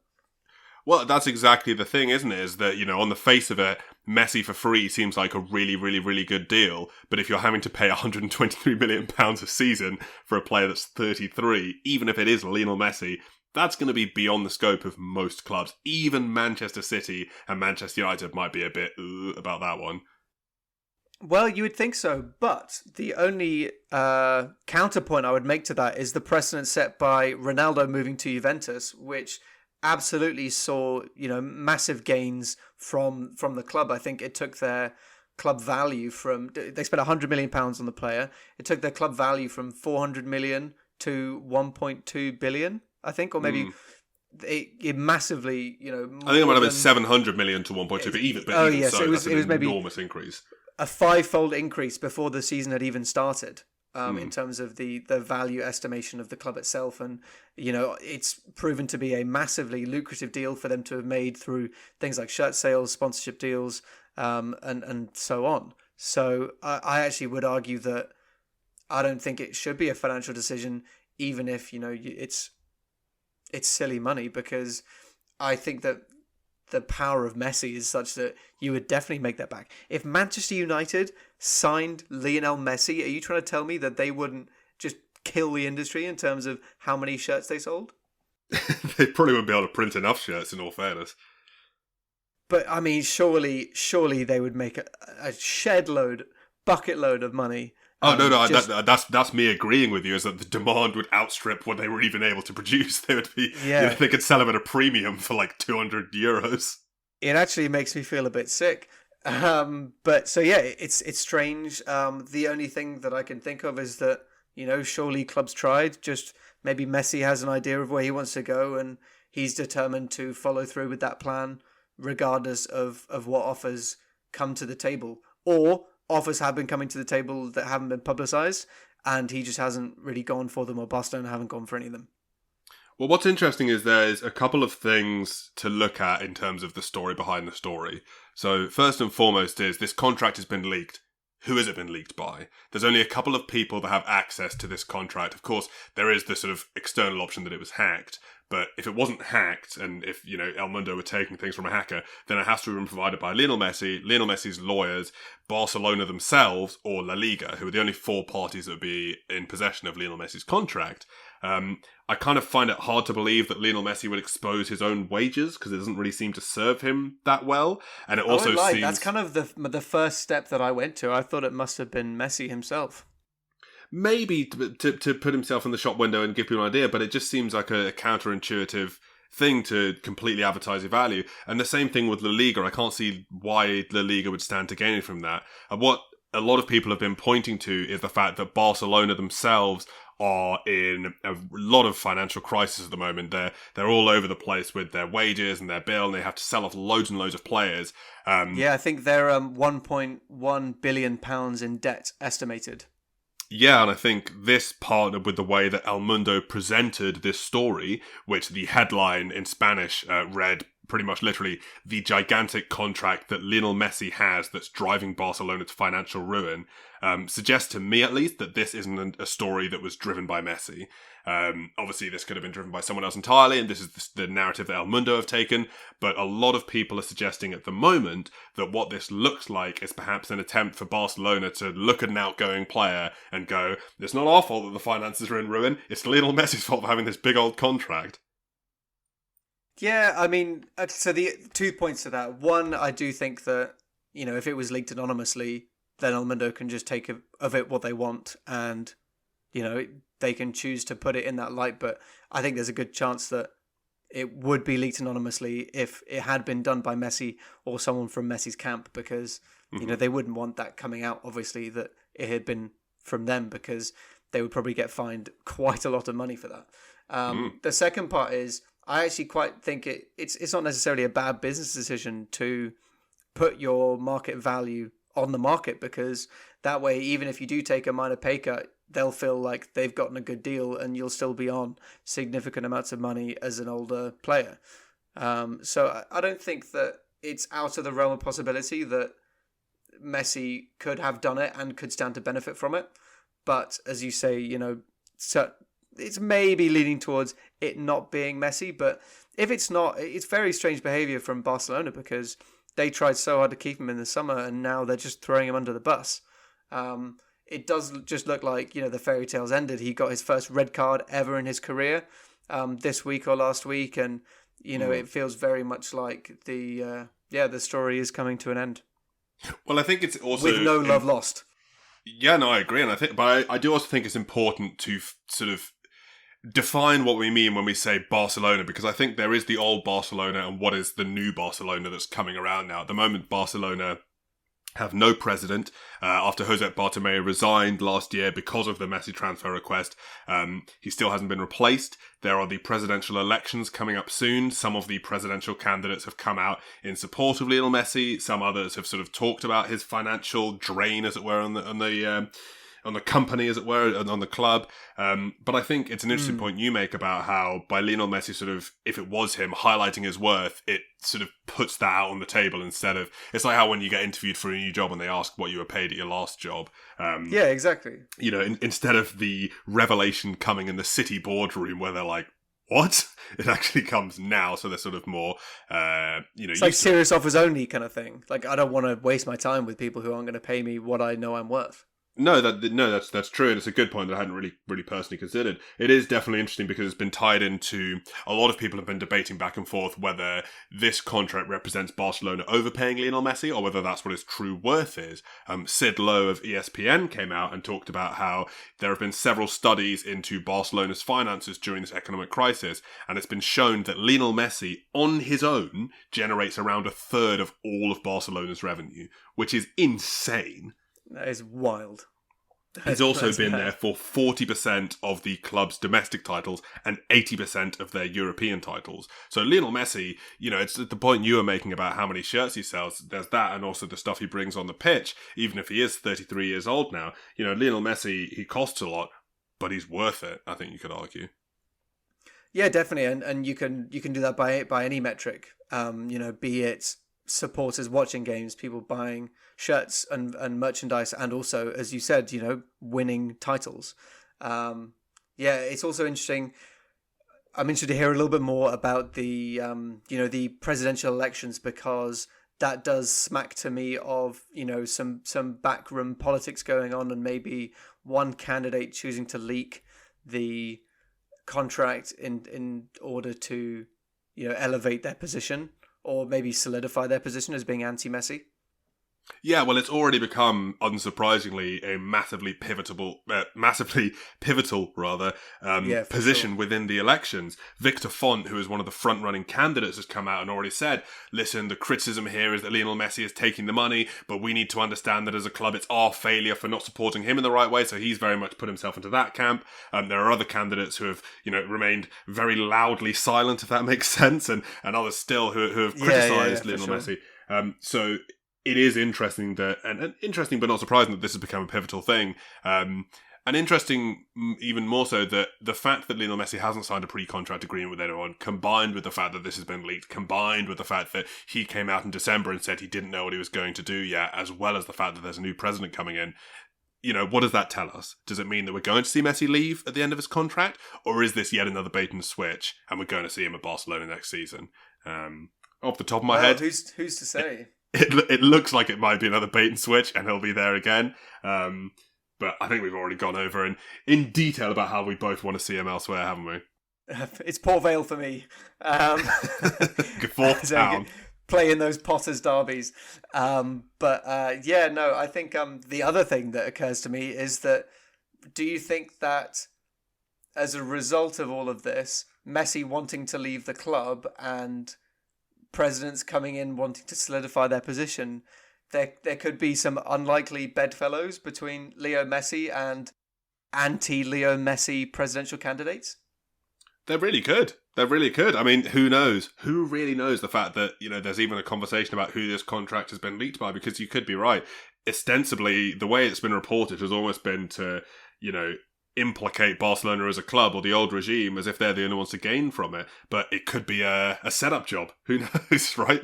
Well, that's exactly the thing, isn't it? Is that, on the face of it, Messi for free seems like a really, really, really good deal. But if you're having to pay £123 million a season for a player that's 33, even if it is Lionel Messi, that's going to be beyond the scope of most clubs. Even Manchester City and Manchester United might be a bit about that one. Well, you would think so, but the only counterpoint I would make to that is the precedent set by Ronaldo moving to Juventus, which absolutely saw massive gains from the club. I think it took their club value they spent £100 million on the player. It took their club value from 400 million to 1.2 billion, I think, or maybe it massively. I think it might have been 700 million to 1.2, but even so it was an maybe enormous increase. a fivefold increase before the season had even started. In terms of the value estimation of the club itself. And, it's proven to be a massively lucrative deal for them to have made through things like shirt sales, sponsorship deals, and so on. So I actually would argue that I don't think it should be a financial decision, even if, it's silly money, because I think that the power of Messi is such that you would definitely make that back. If Manchester United signed Lionel Messi, are you trying to tell me that they wouldn't just kill the industry in terms of how many shirts they sold? They probably wouldn't be able to print enough shirts, in all fairness. But I mean, surely they would make a bucket load of money. Oh, no, that's me agreeing with you, is that the demand would outstrip what they were even able to produce. They would be, they could sell them at a premium for like €200. It actually makes me feel a bit sick. But so yeah, it's strange. The only thing that I can think of is that, surely clubs tried. Just maybe Messi has an idea of where he wants to go, and he's determined to follow through with that plan, regardless of what offers come to the table. Or offers have been coming to the table that haven't been publicised, and he just hasn't really gone for them, or Barcelona haven't gone for any of them. Well, what's interesting is there's a couple of things to look at in terms of the story behind the story. So first and foremost is this contract has been leaked. Who has it been leaked by? There's only a couple of people that have access to this contract. Of course, there is the sort of external option that it was hacked. But if it wasn't hacked, and if, El Mundo were taking things from a hacker, then it has to have been provided by Lionel Messi's lawyers, Barcelona themselves, or La Liga, who are the only four parties that would be in possession of Lionel Messi's contract. I kind of find it hard to believe that Lionel Messi would expose his own wages, because it doesn't really seem to serve him that well. And it also seems... That's kind of the first step that I went to. I thought it must have been Messi himself. Maybe to put himself in the shop window and give people an idea, but it just seems like a counterintuitive thing to completely advertise your value. And the same thing with La Liga. I can't see why La Liga would stand to gain from that. And what a lot of people have been pointing to is the fact that Barcelona themselves are in a lot of financial crisis at the moment. They're all over the place with their wages and their bill, and they have to sell off loads and loads of players. I think they're £1.1 billion in debt estimated. Yeah, and I think this partnered with the way that El Mundo presented this story, which the headline in Spanish read pretty much literally, the gigantic contract that Lionel Messi has that's driving Barcelona to financial ruin, suggests to me at least that this isn't a story that was driven by Messi. Obviously, this could have been driven by someone else entirely, and this is the narrative that El Mundo have taken, but a lot of people are suggesting at the moment that what this looks like is perhaps an attempt for Barcelona to look at an outgoing player and go, it's not our fault that the finances are in ruin, it's Lionel Messi's fault for having this big old contract. Yeah, I mean, so the 2 points to that. One, I do think that, if it was leaked anonymously, then El Mundo can just take of it what they want, and, they can choose to put it in that light. But I think there's a good chance that it would be leaked anonymously if it had been done by Messi or someone from Messi's camp, because, they wouldn't want that coming out, obviously, that it had been from them, because they would probably get fined quite a lot of money for that. The second part is, I actually quite think it's not necessarily a bad business decision to put your market value on the market, because that way, even if you do take a minor pay cut, they'll feel like they've gotten a good deal and you'll still be on significant amounts of money as an older player. So I don't think that it's out of the realm of possibility that Messi could have done it and could stand to benefit from it. But as you say, it's maybe leaning towards it not being Messi, but if it's not, it's very strange behaviour from Barcelona, because they tried so hard to keep him in the summer and now they're just throwing him under the bus. It does just look like, the fairy tale's ended. He got his first red card ever in his career this week or last week, and, it feels very much like the story is coming to an end. Well, I think it's also... with no love lost. Yeah, no, I agree. And I do also think it's important to sort of define what we mean when we say Barcelona, because I think there is the old Barcelona and what is the new Barcelona that's coming around now. At the moment, Barcelona have no president after Josep Bartomeu resigned last year because of the Messi transfer request. He still hasn't been replaced. There are the presidential elections coming up soon. Some of the presidential candidates have come out in support of Lionel Messi. Some others have sort of talked about his financial drain, as it were, on the company, as it were, on the club. But I think it's an interesting point you make about how by Lionel Messi sort of, if it was him highlighting his worth, it sort of puts that out on the table instead of, it's like how when you get interviewed for a new job and they ask what you were paid at your last job. Yeah, exactly. You know, instead of the revelation coming in the City boardroom where they're like, what? It actually comes now, so they're sort of more, It's like serious offers only kind of thing. Like, I don't want to waste my time with people who aren't going to pay me what I know I'm worth. No, that's true, and it's a good point that I hadn't really personally considered. It is definitely interesting because it's been tied into, a lot of people have been debating back and forth whether this contract represents Barcelona overpaying Lionel Messi or whether that's what his true worth is. Sid Lowe of ESPN came out and talked about how there have been several studies into Barcelona's finances during this economic crisis, and it's been shown that Lionel Messi, on his own, generates around a third of all of Barcelona's revenue, which is insane. That is wild. He's also been there for 40% of the club's domestic titles and 80% of their European titles. So Lionel Messi, you know, it's the point you were making about how many shirts he sells. There's that, and also the stuff he brings on the pitch. Even if he is 33 years old now, you know, Lionel Messi, he costs a lot, but he's worth it, I think you could argue. Yeah, definitely, and you can do that by any metric. You know, be it supporters watching games, people buying shirts and merchandise, and also, as you said, you know, winning titles. Yeah, it's also interesting. I'm interested to hear a little bit more about the you know, the presidential elections, because that does smack to me of, you know, some backroom politics going on, and maybe one candidate choosing to leak the contract in order to, you know, elevate their position, or maybe solidify their position as being anti-Messi. Yeah, well, it's already become, unsurprisingly, a massively pivotal position sure. within the elections. Victor Font, who is one of the front-running candidates, has come out and already said, listen, the criticism here is that Lionel Messi is taking the money, but we need to understand that as a club it's our failure for not supporting him in the right way, so he's very much put himself into that camp. There are other candidates who have, you know, remained very loudly silent, if that makes sense, and others still who have criticised Lionel Messi. So it is interesting that, and interesting but not surprising that this has become a pivotal thing. And interesting even more so that the fact that Lionel Messi hasn't signed a pre-contract agreement with anyone, combined with the fact that this has been leaked, combined with the fact that he came out in December and said he didn't know what he was going to do yet, as well as the fact that there's a new president coming in. You know, what does that tell us? Does it mean that we're going to see Messi leave at the end of his contract? Or is this yet another bait and switch and we're going to see him at Barcelona next season? Off the top of my head, who's to say? It looks like it might be another bait and switch, and he'll be there again. But I think we've already gone over in detail about how we both want to see him elsewhere, haven't we? It's Port Vale for me. Fourth town. Playing those Potters derbies. Yeah, no, I think the other thing that occurs to me is that, do you think that as a result of all of this, Messi wanting to leave the club and presidents coming in wanting to solidify their position, there could be some unlikely bedfellows between Leo Messi and anti-Leo Messi presidential candidates? There really could. There really could. I mean, who knows? Who really knows the fact that, you know, there's even a conversation about who this contract has been leaked by, because you could be right. Ostensibly, the way it's been reported has almost been to, you know, implicate Barcelona as a club or the old regime as if they're the only ones to gain from it. But it could be a setup job. Who knows, right?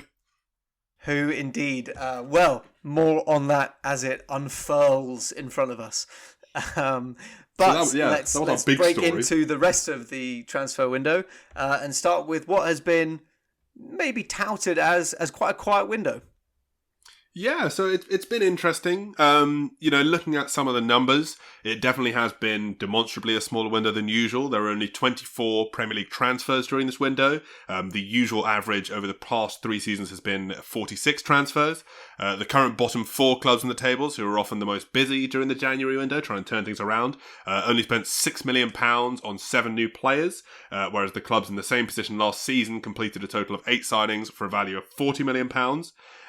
Who indeed. Well, more on that as it unfurls in front of us. But let's break into the rest of the transfer window and start with what has been maybe touted as quite a quiet window. Yeah, so it's been interesting. You know, looking at some of the numbers, it definitely has been demonstrably a smaller window than usual. There are only 24 Premier League transfers during this window. The usual average over the past 3 seasons has been 46 transfers. The current bottom 4 clubs in the tables, who are often the most busy during the January window, trying to turn things around, only spent £6 million on 7 new players, whereas the clubs in the same position last season completed a total of 8 signings for a value of £40 million.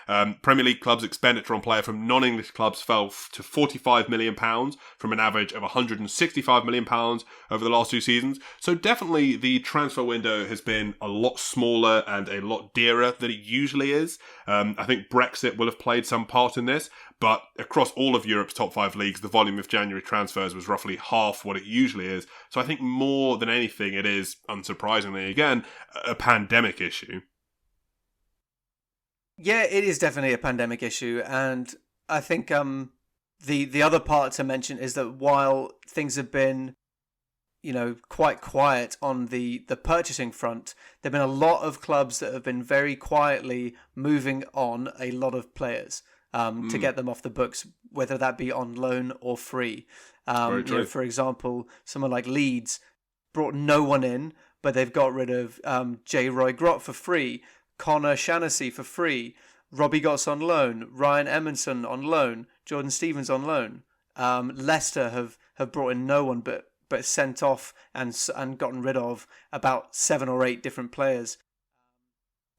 Premier League clubs' expenditure on player from non-English clubs fell to £45 million from an average of £165 million over the last 2 seasons. So definitely the transfer window has been a lot smaller and a lot dearer than it usually is. I think Brexit will have played some part in this, but across all of Europe's top 5 leagues, the volume of January transfers was roughly half what it usually is. So I think more than anything, it is, unsurprisingly again, a pandemic issue. Yeah, it is definitely a pandemic issue, and I think the other part to mention is that while things have been, quite quiet on the purchasing front, there've been a lot of clubs that have been very quietly moving on a lot of players to get them off the books, whether that be on loan or free. Very true. For example, someone like Leeds brought no one in, but they've got rid of J. Roy Grott for free, Connor Shaughnessy for free, Robbie Gotts on loan, Ryan Emerson on loan, Jordan Stevens on loan. Leicester have brought in no one but sent off and gotten rid of about 7 or 8 different players.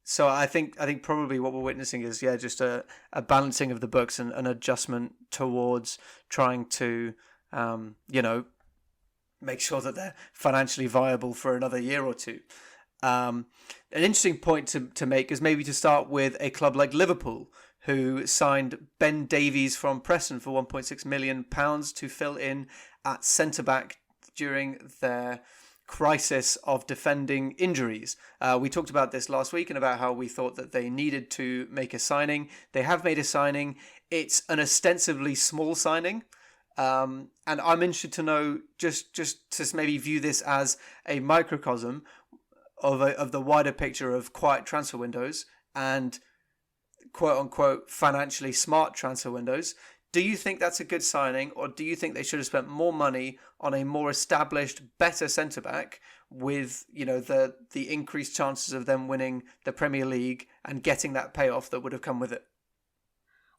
So I think probably what we're witnessing is just a balancing of the books and an adjustment towards trying to make sure that they're financially viable for another year or two. An interesting point to make is maybe to start with a club like Liverpool, who signed Ben Davies from Preston for £1.6 million to fill in at centre-back during their crisis of defending injuries. We talked about this last week and about how we thought that they needed to make a signing. They have made a signing. It's an ostensibly small signing. And I'm interested to know, just to maybe view this as a microcosm of the wider picture of quiet transfer windows and quote-unquote financially smart transfer windows. Do you think that's a good signing, or do you think they should have spent more money on a more established, better centre-back with, the increased chances of them winning the Premier League and getting that payoff that would have come with it?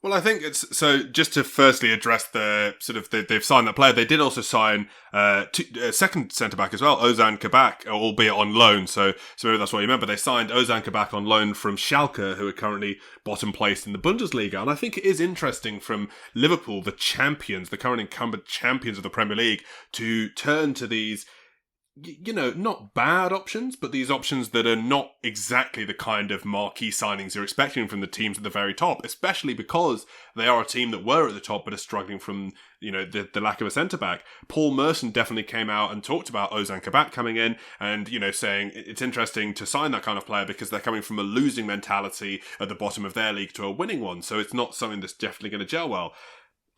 Well, I think it's so. Just to firstly address the sort of they've signed that player. They did also sign a second centre back as well, Ozan Kabak, albeit on loan. So maybe that's what you meant. But they signed Ozan Kabak on loan from Schalke, who are currently bottom placed in the Bundesliga. And I think it is interesting from Liverpool, the champions, the current incumbent champions of the Premier League, to turn to these, not bad options, but these options that are not exactly the kind of marquee signings you're expecting from the teams at the very top, especially because they are a team that were at the top but are struggling from, the lack of a centre-back. Paul Merson definitely came out and talked about Ozan Kabak coming in and, saying it's interesting to sign that kind of player because they're coming from a losing mentality at the bottom of their league to a winning one, so it's not something that's definitely going to gel well.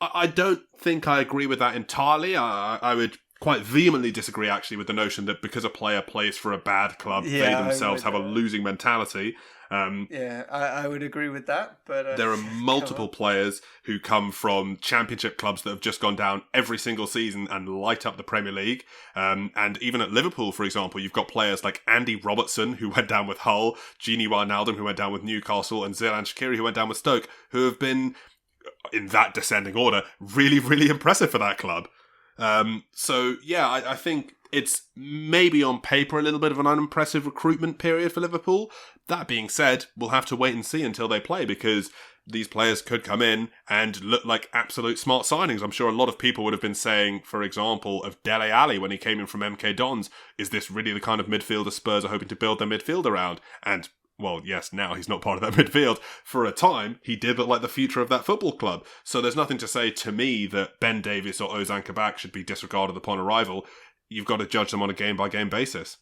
I don't think I agree with that entirely. I would quite vehemently disagree, actually, with the notion that because a player plays for a bad club, they themselves have a losing mentality. I would agree with that. But there are multiple players who come from championship clubs that have just gone down every single season and light up the Premier League. And even at Liverpool, for example, you've got players like Andy Robertson, who went down with Hull, Gini Wijnaldum, who went down with Newcastle, and Zelan Shaqiri, who went down with Stoke, who have been, in that descending order, really, really impressive for that club. I think it's maybe on paper a little bit of an unimpressive recruitment period for Liverpool. That being said, we'll have to wait and see until they play, because these players could come in and look like absolute smart signings. I'm sure a lot of people would have been saying, for example, of Dele Alli when he came in from MK Dons, is this really the kind of midfielder Spurs are hoping to build their midfield around? And well, yes, now he's not part of that midfield. For a time, he did look like the future of that football club. So there's nothing to say to me that Ben Davies or Ozan Kabak should be disregarded upon arrival. You've got to judge them on a game-by-game basis.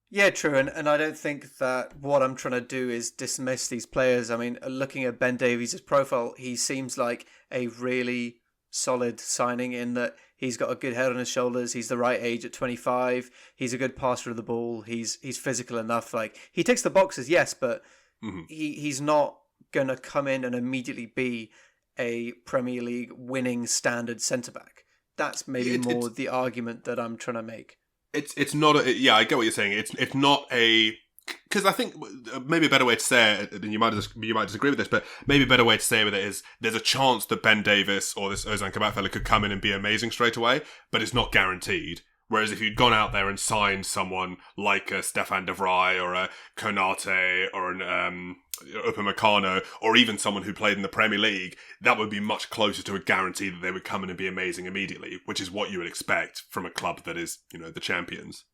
Yeah, true. And I don't think that what I'm trying to do is dismiss these players. I mean, looking at Ben Davies' profile, he seems like a really solid signing in that he's got a good head on his shoulders. He's the right age at 25. He's a good passer of the ball. He's physical enough. Like, he ticks the boxes, yes, but he's not going to come in and immediately be a Premier League winning standard centre-back. That's maybe more the argument that I'm trying to make. It's not I get what you're saying. It's not a... Because I think maybe a better way to say it, and you might disagree with this, but maybe a better way to say it is there's a chance that Ben Davies or this Ozan Kabak fella could come in and be amazing straight away, but it's not guaranteed, Whereas if you'd gone out there and signed someone like a Stefan de Vrij or a Konate or an Upamecano, or even someone who played in the Premier League, that would be much closer to a guarantee that they would come in and be amazing immediately, which is what you would expect from a club that is, the champions.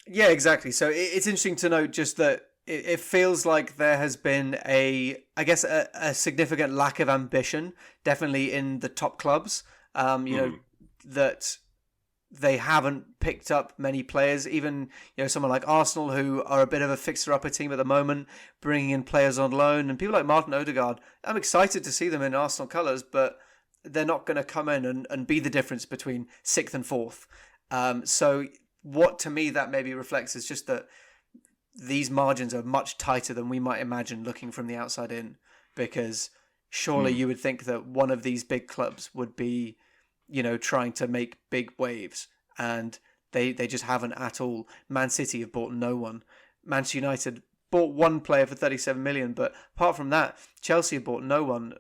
Yeah, exactly. So it's interesting to note just that it feels like there has been a significant lack of ambition, definitely in the top clubs. That they haven't picked up many players. Even someone like Arsenal, who are a bit of a fixer-upper team at the moment, bringing in players on loan, and people like Martin Odegaard. I'm excited to see them in Arsenal colours, but they're not going to come in and be the difference between 6th and 4th. So what to me that maybe reflects is just that these margins are much tighter than we might imagine looking from the outside in, because surely you would think that one of these big clubs would be trying to make big waves, and they just haven't at all. Man City have bought no one. Manchester United bought one player for 37 million, but apart from that, Chelsea have bought no one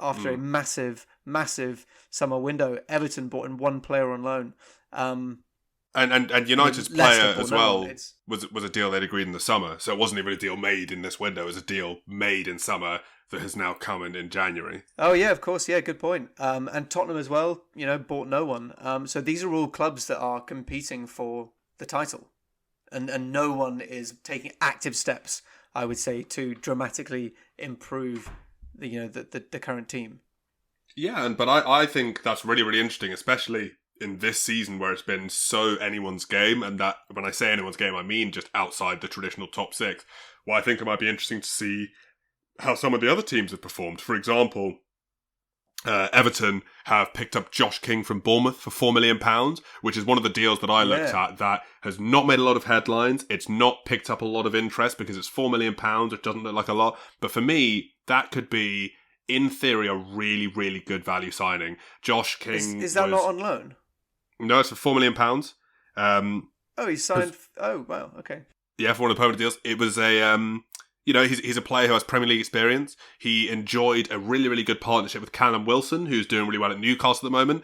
after a massive summer window. Everton bought in one player on loan. And United's player as well was a deal they'd agreed in the summer, so it wasn't even a deal made in this window. It was a deal made in summer that has now come in January. Oh yeah, of course, yeah, good point. And Tottenham as well, bought no one. So these are all clubs that are competing for the title, and no one is taking active steps, I would say, to dramatically improve the current team. Yeah, but I think that's really, really interesting, especially in this season where it's been so anyone's game, and that when I say anyone's game, I mean just outside the traditional top 6. Well, I think it might be interesting to see how some of the other teams have performed. For example, Everton have picked up Josh King from Bournemouth for £4 million, which is one of the deals that I looked at that has not made a lot of headlines. It's not picked up a lot of interest because it's £4 million, which doesn't look like a lot. But for me, that could be, in theory, a really, really good value signing. Josh King is that not on loan? No, it's for £4 million. He signed. Oh wow, okay. Yeah, for one of the permanent deals. It was a he's a player who has Premier League experience. He enjoyed a really, really good partnership with Callum Wilson, who's doing really well at Newcastle at the moment,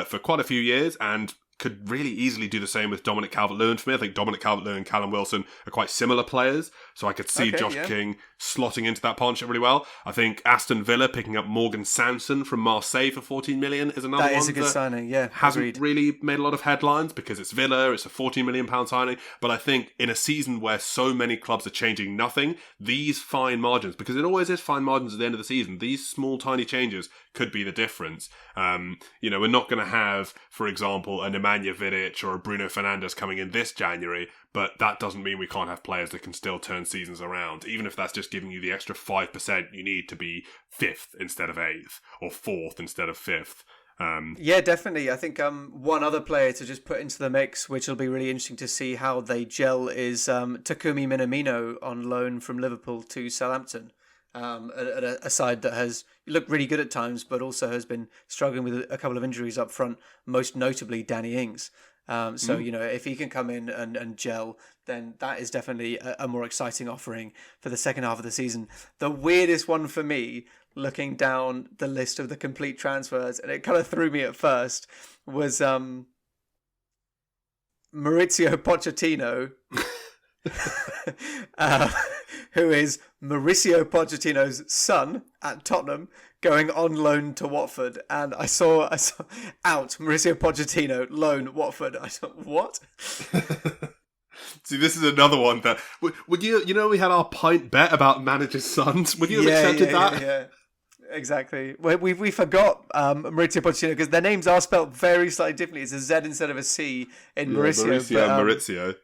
for quite a few years, and could really easily do the same with Dominic Calvert-Lewin for me. I think Dominic Calvert-Lewin and Callum Wilson are quite similar players, so I could see Josh King slotting into that partnership really well. I think Aston Villa picking up Morgan Sanson from Marseille for 14 million is another one. That is a good signing, yeah. Hasn't really made a lot of headlines because it's Villa, it's a 14 million pound signing, but I think in a season where so many clubs are changing nothing, these fine margins, because it always is fine margins at the end of the season, these small tiny changes could be the difference. We're not going to have, for example, a Nemanja Vidic or a Bruno Fernandes coming in this January, but that doesn't mean we can't have players that can still turn seasons around, even if that's just giving you the extra 5% you need to be 5th instead of 8th, or 4th instead of 5th. Yeah, definitely. I think one other player to just put into the mix, which will be really interesting to see how they gel, is Takumi Minamino on loan from Liverpool to Southampton. A side that has looked really good at times, but also has been struggling with a couple of injuries up front, most notably Danny Ings. If he can come in and gel, then that is definitely a more exciting offering for the second half of the season. The weirdest one for me, looking down the list of the complete transfers, and it kind of threw me at first, was Maurizio Pochettino, who is Mauricio Pochettino's son at Tottenham, going on loan to Watford. And I saw out Mauricio Pochettino, loan Watford. I thought, what? See, this is another one that would you we had our pint bet about managers' sons. Would you have accepted that? Yeah. Exactly. We forgot Maurizio Pochettino because their names are spelled very slightly differently. It's a Z instead of a C in Mauricio. Maurizio.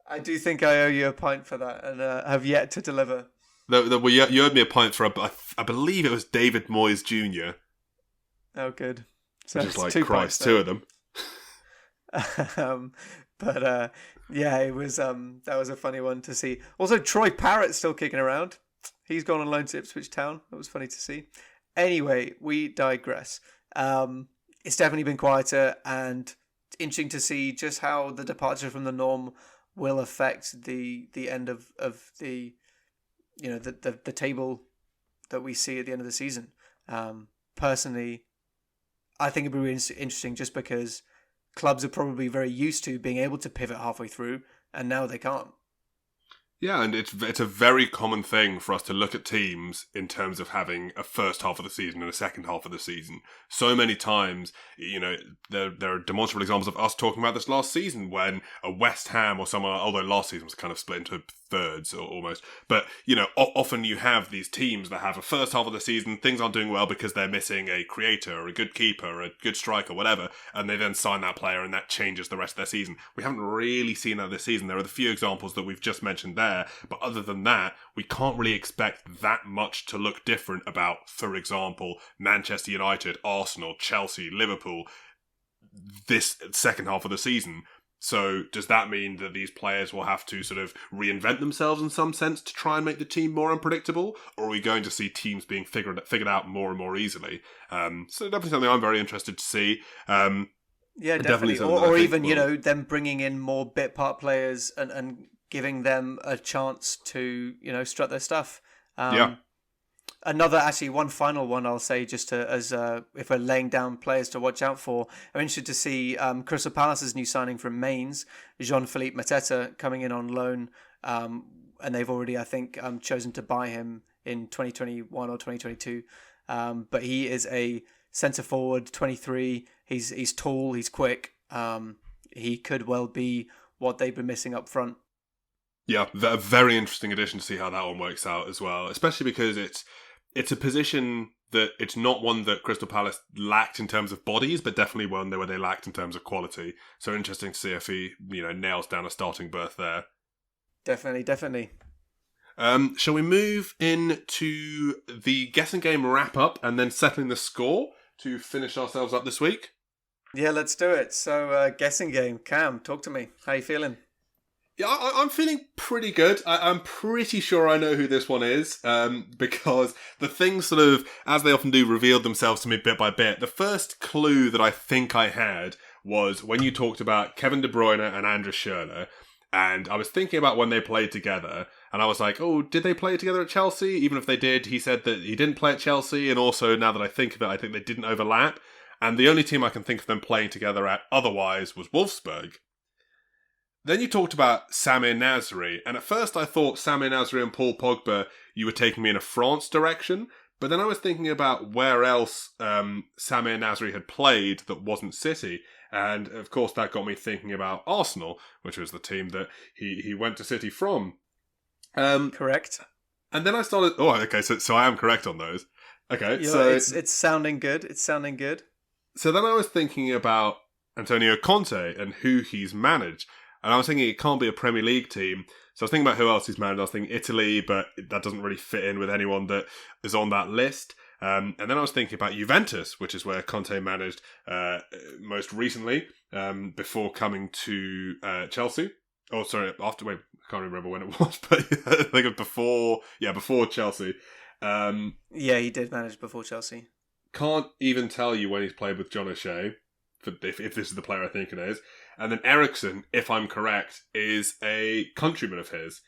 I do think I owe you a pint for that, and have yet to deliver. You owed me a pint for, I believe it was David Moyes Jr. Oh, good. So which is like, Christ, 2 of them. It was that was a funny one to see. Also, Troy Parrott's still kicking around. He's gone on loan to Ipswich Town. That was funny to see. Anyway, we digress. It's definitely been quieter, and interesting to see just how the departure from the norm will affect the end of the the table that we see at the end of the season. Personally, I think it'd be really interesting just because clubs are probably very used to being able to pivot halfway through, and now they can't. Yeah, and it's a very common thing for us to look at teams in terms of having a first half of the season and a second half of the season. So many times, there are demonstrable examples of us talking about this last season when a West Ham or someone, although last season was kind of split into thirds or almost, but often you have these teams that have a first half of the season, things aren't doing well because they're missing a creator or a good keeper or a good striker, whatever, and they then sign that player and that changes the rest of their season. We haven't really seen that this season. There are the few examples that we've just mentioned there, but other than that, we can't really expect that much to look different about, for example, Manchester United, Arsenal, Chelsea, Liverpool, this second half of the season. So does that mean that these players will have to sort of reinvent themselves in some sense to try and make the team more unpredictable? Or are we going to see teams being figured out more and more easily? So definitely something I'm very interested to see. Yeah, definitely. Or even, them bringing in more bit part players and giving them a chance to, strut their stuff. One final one I'll say, just if we're laying down players to watch out for, I'm interested to see Crystal Palace's new signing from Mainz, Jean-Philippe Mateta, coming in on loan, and they've already, I think, chosen to buy him in 2021 or 2022. But he is a centre forward, 23. He's tall, he's quick. He could well be what they've been missing up front. Yeah, a very interesting addition to see how that one works out as well, especially because it's a position that it's not one that Crystal Palace lacked in terms of bodies, but definitely one where they lacked in terms of quality. So interesting to see if he, nails down a starting berth there. Definitely. Shall we move into the guessing game wrap up and then settling the score to finish ourselves up this week? Yeah, let's do it. So, guessing game. Cam, talk to me. How you feeling? Yeah, I'm feeling pretty good. I'm pretty sure I know who this one is, because the things sort of, as they often do, revealed themselves to me bit by bit. The first clue that I think I had was when you talked about Kevin De Bruyne and Andrew Schürrle, and I was thinking about when they played together, and I was like, oh, did they play together at Chelsea? Even if they did, he said that he didn't play at Chelsea, and also, now that I think of it, I think they didn't overlap. And the only team I can think of them playing together at otherwise was Wolfsburg. Then you talked about Samir Nasri, and at first I thought Samir Nasri and Paul Pogba, you were taking me in a France direction, but then I was thinking about where else Samir Nasri had played that wasn't City, and of course that got me thinking about Arsenal, which was the team that he went to City from. Correct. And then I started... Oh, okay, so I am correct on those. Okay, it's sounding good. So then I was thinking about Antonio Conte and who he's managed. And I was thinking it can't be a Premier League team. So I was thinking about who else he's managed. I was thinking Italy, but that doesn't really fit in with anyone that is on that list. And then I was thinking about Juventus, which is where Conte managed most recently, before coming to Chelsea. Oh, sorry, after, wait, I can't remember when it was, but I think it before Chelsea. Yeah, he did manage before Chelsea. Can't even tell you when he's played with John O'Shea, if this is the player I think it is. And then Ericsson, if I'm correct, is a countryman of his.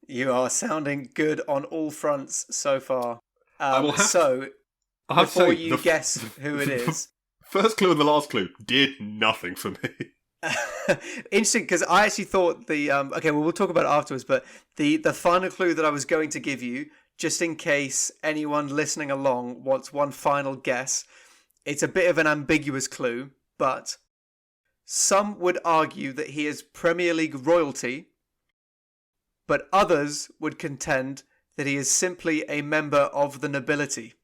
You are sounding good on all fronts so far. Before you guess who it is. First clue and the last clue did nothing for me. Interesting, because I actually thought we'll talk about it afterwards, but the final clue that I was going to give you, just in case anyone listening along wants one final guess, it's a bit of an ambiguous clue, but some would argue that he is Premier League royalty, but others would contend that he is simply a member of the nobility.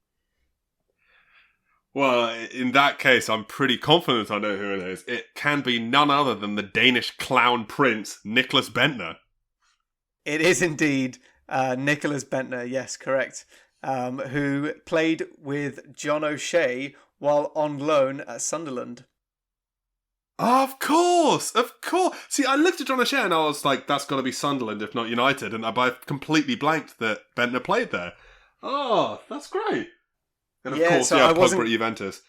Well, in that case, I'm pretty confident I know who it is. It can be none other than the Danish clown prince, Nicklas Bendtner. It is indeed Nicklas Bendtner, yes, correct, who played with John O'Shea while on loan at Sunderland. Of course. See, I looked at John O'Shea and I was like, that's got to be Sunderland, if not United, and I completely blanked that Bendtner played there. Oh, that's great. And of course, Pogba at Juventus.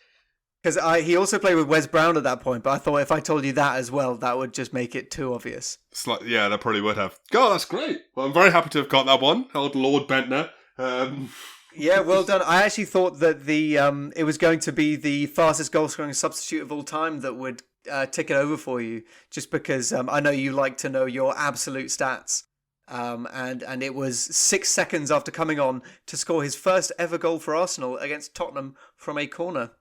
Because he also played with Wes Brown at that point, but I thought if I told you that as well, that would just make it too obvious. Yeah, that probably would have. God, that's great. Well, I'm very happy to have got that one. Old Lord Bendtner. Yeah, well done. I actually thought that it was going to be the fastest goal scoring substitute of all time that would tick it over for you, just because I know you like to know your absolute stats. And it was 6 seconds after coming on to score his first ever goal for Arsenal against Tottenham from a corner.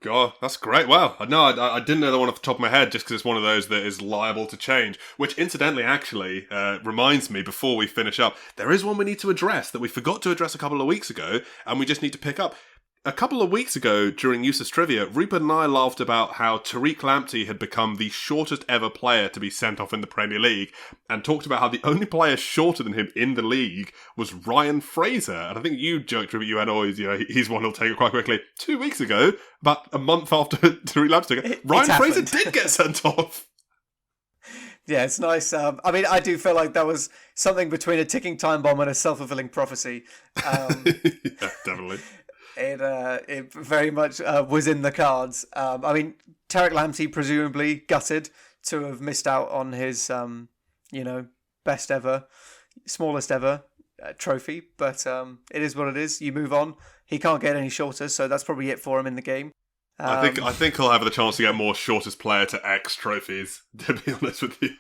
God, that's great. Wow. No, I didn't know that one off the top of my head just because it's one of those that is liable to change. Which, incidentally, actually reminds me, before we finish up, there is one we need to address that we forgot to address a couple of weeks ago, and we just need to pick up. A couple of weeks ago, during Useless Trivia, Rupert and I laughed about how Tariq Lamptey had become the shortest ever player to be sent off in the Premier League, and talked about how the only player shorter than him in the league was Ryan Fraser. And I think you joked, Rupert, you had always, he's one who'll take it quite quickly. 2 weeks ago, about a month after Tariq Lamptey took it, Ryan Fraser did get sent off. Yeah, it's nice. I mean, I do feel like that was something between a ticking time bomb and a self-fulfilling prophecy. Yeah, definitely. It very much was in the cards. I mean, Tariq Lamptey presumably gutted to have missed out on his, best ever, smallest ever trophy. But it is what it is. You move on. He can't get any shorter, so that's probably it for him in the game. I think he'll have the chance to get more shortest player to X trophies, to be honest with you.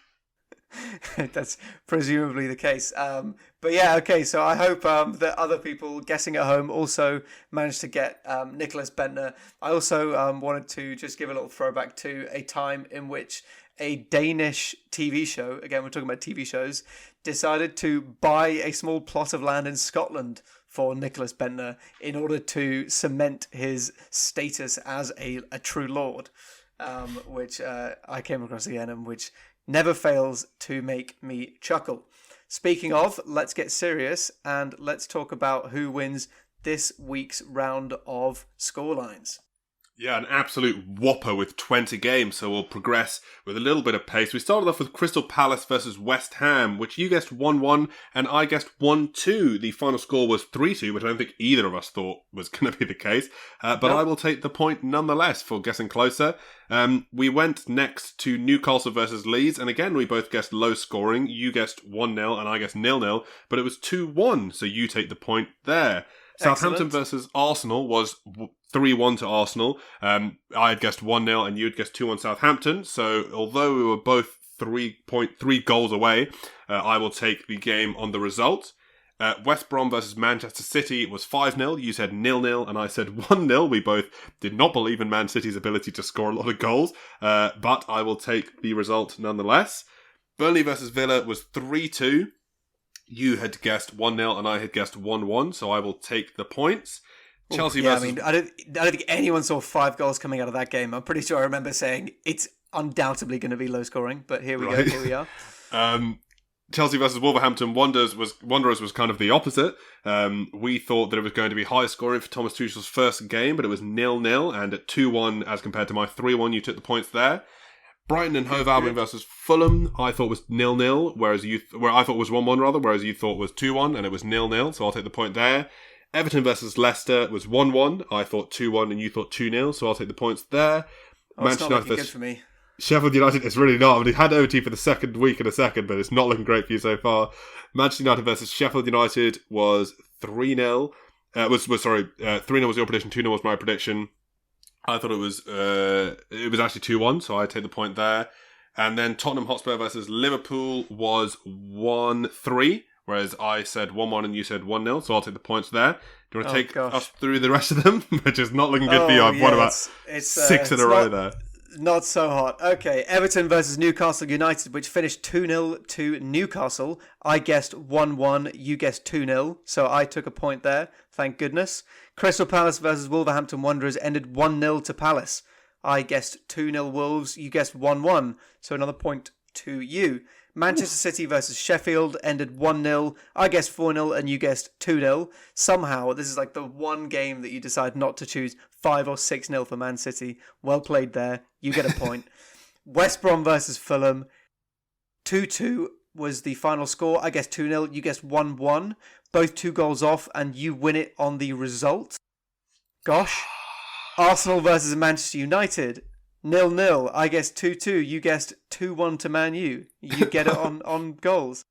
That's presumably the case. But yeah, okay, so I hope that other people guessing at home also managed to get Nicholas Bentner. I also wanted to just give a little throwback to a time in which a Danish TV show, again, we're talking about TV shows, decided to buy a small plot of land in Scotland for Nicholas Bentner in order to cement his status as a true lord, which I came across again and which never fails to make me chuckle. Speaking of, let's get serious and let's talk about who wins this week's round of scorelines. Yeah, an absolute whopper with 20 games, so we'll progress with a little bit of pace. We started off with Crystal Palace versus West Ham, which you guessed 1-1 and I guessed 1-2. The final score was 3-2, which I don't think either of us thought was going to be the case. But I will take the point nonetheless for guessing closer. We went next to Newcastle versus Leeds, and again we both guessed low scoring. You guessed 1-0 and I guessed 0-0, but it was 2-1, so you take the point there. Southampton versus Arsenal was 3-1 to Arsenal. I had guessed 1-0 and you had guessed 2-1 Southampton. So although we were both 3.3 goals away, I will take the game on the result. West Brom versus Manchester City was 5-0. You said 0-0 and I said 1-0. We both did not believe in Man City's ability to score a lot of goals, but I will take the result nonetheless. Burnley versus Villa was 3-2. You had guessed 1-0 and I had guessed 1-1, so I will take the points. Chelsea versus... I mean, I don't think anyone saw 5 goals coming out of that game. I'm pretty sure I remember saying it's undoubtedly going to be low scoring, but here we go, here we are. Chelsea versus Wolverhampton Wanderers was kind of the opposite. We thought that it was going to be high scoring for Thomas Tuchel's first game, but it was 0-0, and at 2-1 as compared to my 3-1, you took the points there. Brighton and Hove Albion versus Fulham, I thought was 0-0, whereas I thought was 1-1 rather, whereas you thought was 2-1, and it was 0-0, so I'll take the point there. Everton versus Leicester was 1-1, I thought 2-1, and you thought 2-0, so I'll take the points there. It's not looking good for me. Sheffield United, it's really not. I mean, he had OT for the second week in a second, but it's not looking great for you so far. Manchester United versus Sheffield United was 3-0. 3-0 was your prediction, 2-0 was my prediction. I thought it was actually 2-1, so I take the point there. And then Tottenham Hotspur versus Liverpool was 1-3, whereas I said 1-1 and you said 1-0, so I'll take the points there. Do you want to take us through the rest of them? Which is not looking good for you. I've won about 6 in a row there. Not so hot. Okay, Everton versus Newcastle United, which finished 2-0 to Newcastle. I guessed 1-1, you guessed 2-0, so I took a point there, thank goodness. Crystal Palace versus Wolverhampton Wanderers ended 1-0 to Palace. I guessed 2-0 Wolves, you guessed 1-1, so another point to you. Manchester City versus Sheffield ended 1-0. I guessed 4-0 and you guessed 2-0. Somehow, this is like the one game that you decide not to choose 5 or 6-0 for Man City. Well played there. You get a point. West Brom versus Fulham. 2-2 was the final score. I guessed 2-0. You guessed 1-1. Both 2 goals off and you win it on the result. Gosh. Arsenal versus Manchester United. 0-0. I guessed 2-2. You guessed 2-1 to Man U. You get it on goals.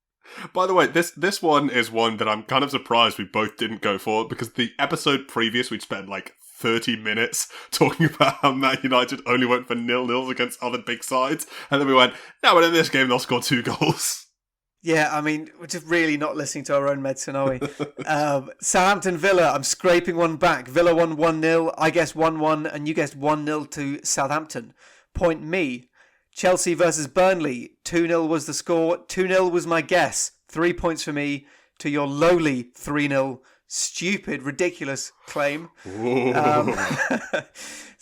By the way, this one is one that I'm kind of surprised we both didn't go for, because the episode previous we'd spent like 30 minutes talking about how Man United only went for 0-0s against other big sides, and then we went, no, but in this game they'll score 2 goals. Yeah, I mean, we're just really not listening to our own medicine, are we? Southampton Villa, I'm scraping one back. Villa won 1-0, I guessed 1-1, and you guessed 1-0 to Southampton. Point me. Chelsea versus Burnley, 2-0 was the score. 2-0 was my guess. 3 points for me to your lowly 3-0 stupid, ridiculous claim. So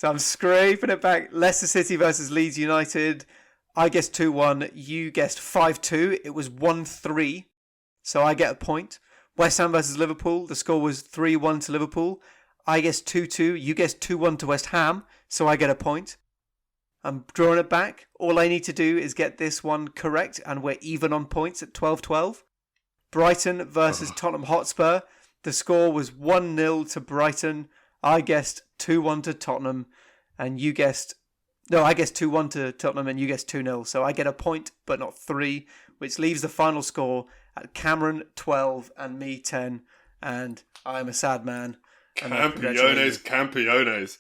I'm scraping it back. Leicester City versus Leeds United. I guessed 2-1. You guessed 5-2. It was 1-3. So I get a point. West Ham versus Liverpool. The score was 3-1 to Liverpool. I guessed 2-2. You guessed 2-1 to West Ham. So I get a point. I'm drawing it back. All I need to do is get this one correct, and we're even on points at 12-12. Brighton versus Tottenham Hotspur. The score was 1-0 to Brighton. I guessed 2-1 to Tottenham, and you guessed... No, I guessed 2-1 to Tottenham, and you guessed 2-0. So I get a point, but not 3, which leaves the final score at Cameron 12 and me 10. And I'm a sad man. Campeones.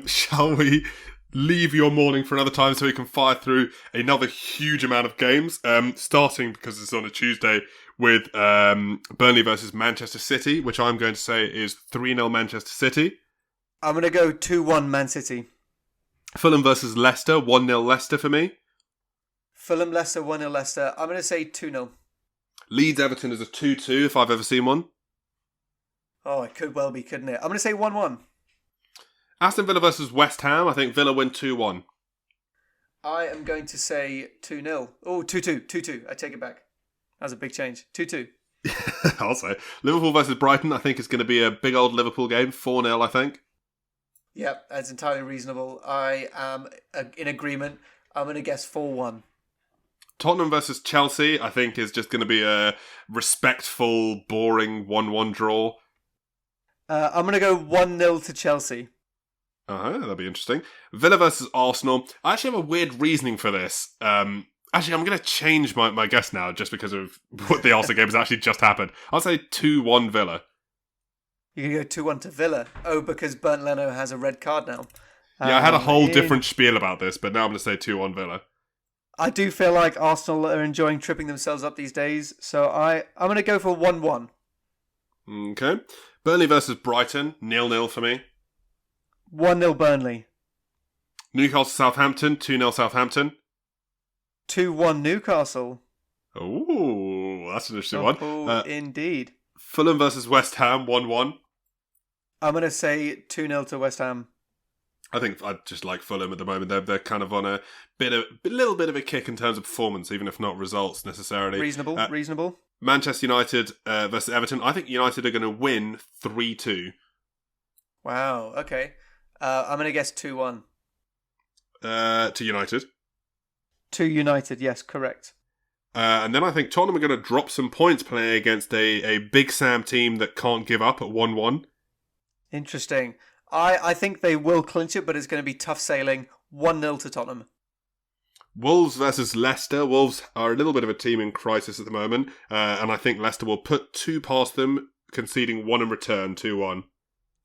Shall we leave your morning for another time so we can fire through another huge amount of games, starting, because it's on a Tuesday, with Burnley versus Manchester City, which I'm going to say is 3-0 Manchester City. I'm going to go 2-1 Man City. Fulham versus Leicester, 1-0 Leicester for me. Fulham, Leicester, 1-0 Leicester. I'm going to say 2-0. Leeds Everton is a 2-2 if I've ever seen one. Oh, it could well be, couldn't it? I'm going to say 1-1. Aston Villa versus West Ham, I think Villa win 2-1. I am going to say 2-0. Oh, 2-2. 2-2. I take it back. That was a big change. 2-2. I'll say. Liverpool versus Brighton, I think it's going to be a big old Liverpool game. 4-0, I think. Yep, that's entirely reasonable. I am in agreement. I'm going to guess 4-1. Tottenham versus Chelsea, I think, is just going to be a respectful, boring 1-1 draw. I'm going to go 1-0 to Chelsea. That'll be interesting. Villa versus Arsenal. I actually have a weird reasoning for this. Actually, I'm going to change my guess now just because of what the Arsenal game has actually just happened. I'll say 2-1 Villa. You're going to go 2-1 to Villa? Oh, because Bernd Leno has a red card now. Yeah, I had a whole different spiel about this, but now I'm going to say 2-1 Villa. I do feel like Arsenal are enjoying tripping themselves up these days, so I'm going to go for 1-1. Okay. Burnley versus Brighton, 0-0 for me. 1-0 Burnley. Newcastle Southampton, 2-0 Southampton. 2-1 Newcastle. Ooh, that's an interesting one. Indeed. Fulham versus West Ham, 1-1. I'm going to say 2-0 to West Ham. I think I just like Fulham at the moment. They're kind of on a little bit of a kick in terms of performance, even if not results necessarily. Reasonable. Manchester United versus Everton. I think United are going to win 3-2. Wow, okay. I'm going to guess 2-1. To United. To United, yes, correct. And then I think Tottenham are going to drop some points playing against a Big Sam team that can't give up at 1-1. Interesting. I think they will clinch it, but it's going to be tough sailing. 1-0 to Tottenham. Wolves versus Leicester. Wolves are a little bit of a team in crisis at the moment, and I think Leicester will put 2 past them, conceding 1 in return, 2-1.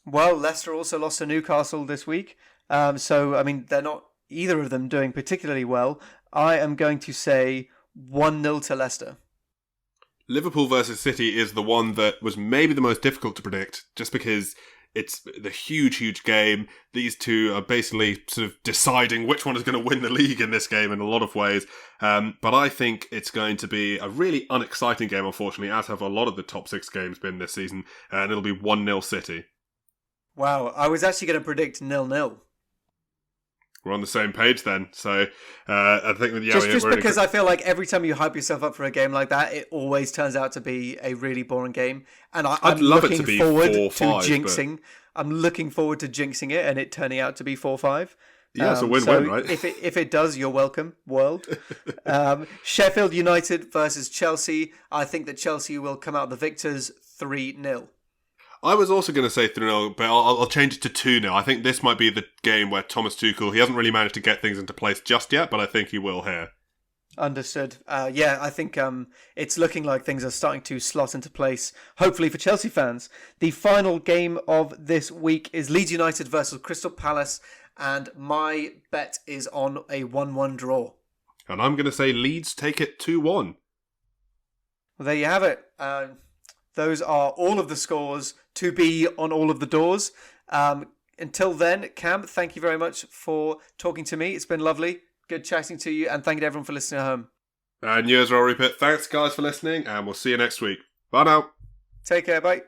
Well, Leicester also lost to Newcastle this week, so, I mean, they're not either of them doing particularly well. I am going to say 1-0 to Leicester. Liverpool versus City is the one that was maybe the most difficult to predict, just because it's the huge game. These two are basically sort of deciding which one is going to win the league in this game in a lot of ways. But I think it's going to be a really unexciting game, unfortunately, as have a lot of the top 6 games been this season. And it'll be 1-0 City. Wow, I was actually going to predict 0-0. We're on the same page then. So I think that, just because I feel like every time you hype yourself up for a game like that, it always turns out to be a really boring game. And I'm love looking it to be forward 4-5, to jinxing. I'm looking forward to jinxing it and it turning out to be 4-5. Yeah, it's a win-win, right? If it does, you're welcome, world. Sheffield United versus Chelsea. I think that Chelsea will come out the victors 3-0. I was also going to say 3-0, but I'll change it to 2-0. I think this might be the game where Thomas Tuchel, he hasn't really managed to get things into place just yet, but I think he will here. Understood. Yeah, I think it's looking like things are starting to slot into place, hopefully for Chelsea fans. The final game of this week is Leeds United versus Crystal Palace, and my bet is on a 1-1 draw. And I'm going to say Leeds take it 2-1. Well, there you have it. Those are all of the scores to be on all of the doors. Until then, Cam, thank you very much for talking to me. It's been lovely. Good chatting to you, and thank you to everyone for listening at home. And you as well, Rupert. Thanks, guys, for listening, and we'll see you next week. Bye now. Take care. Bye.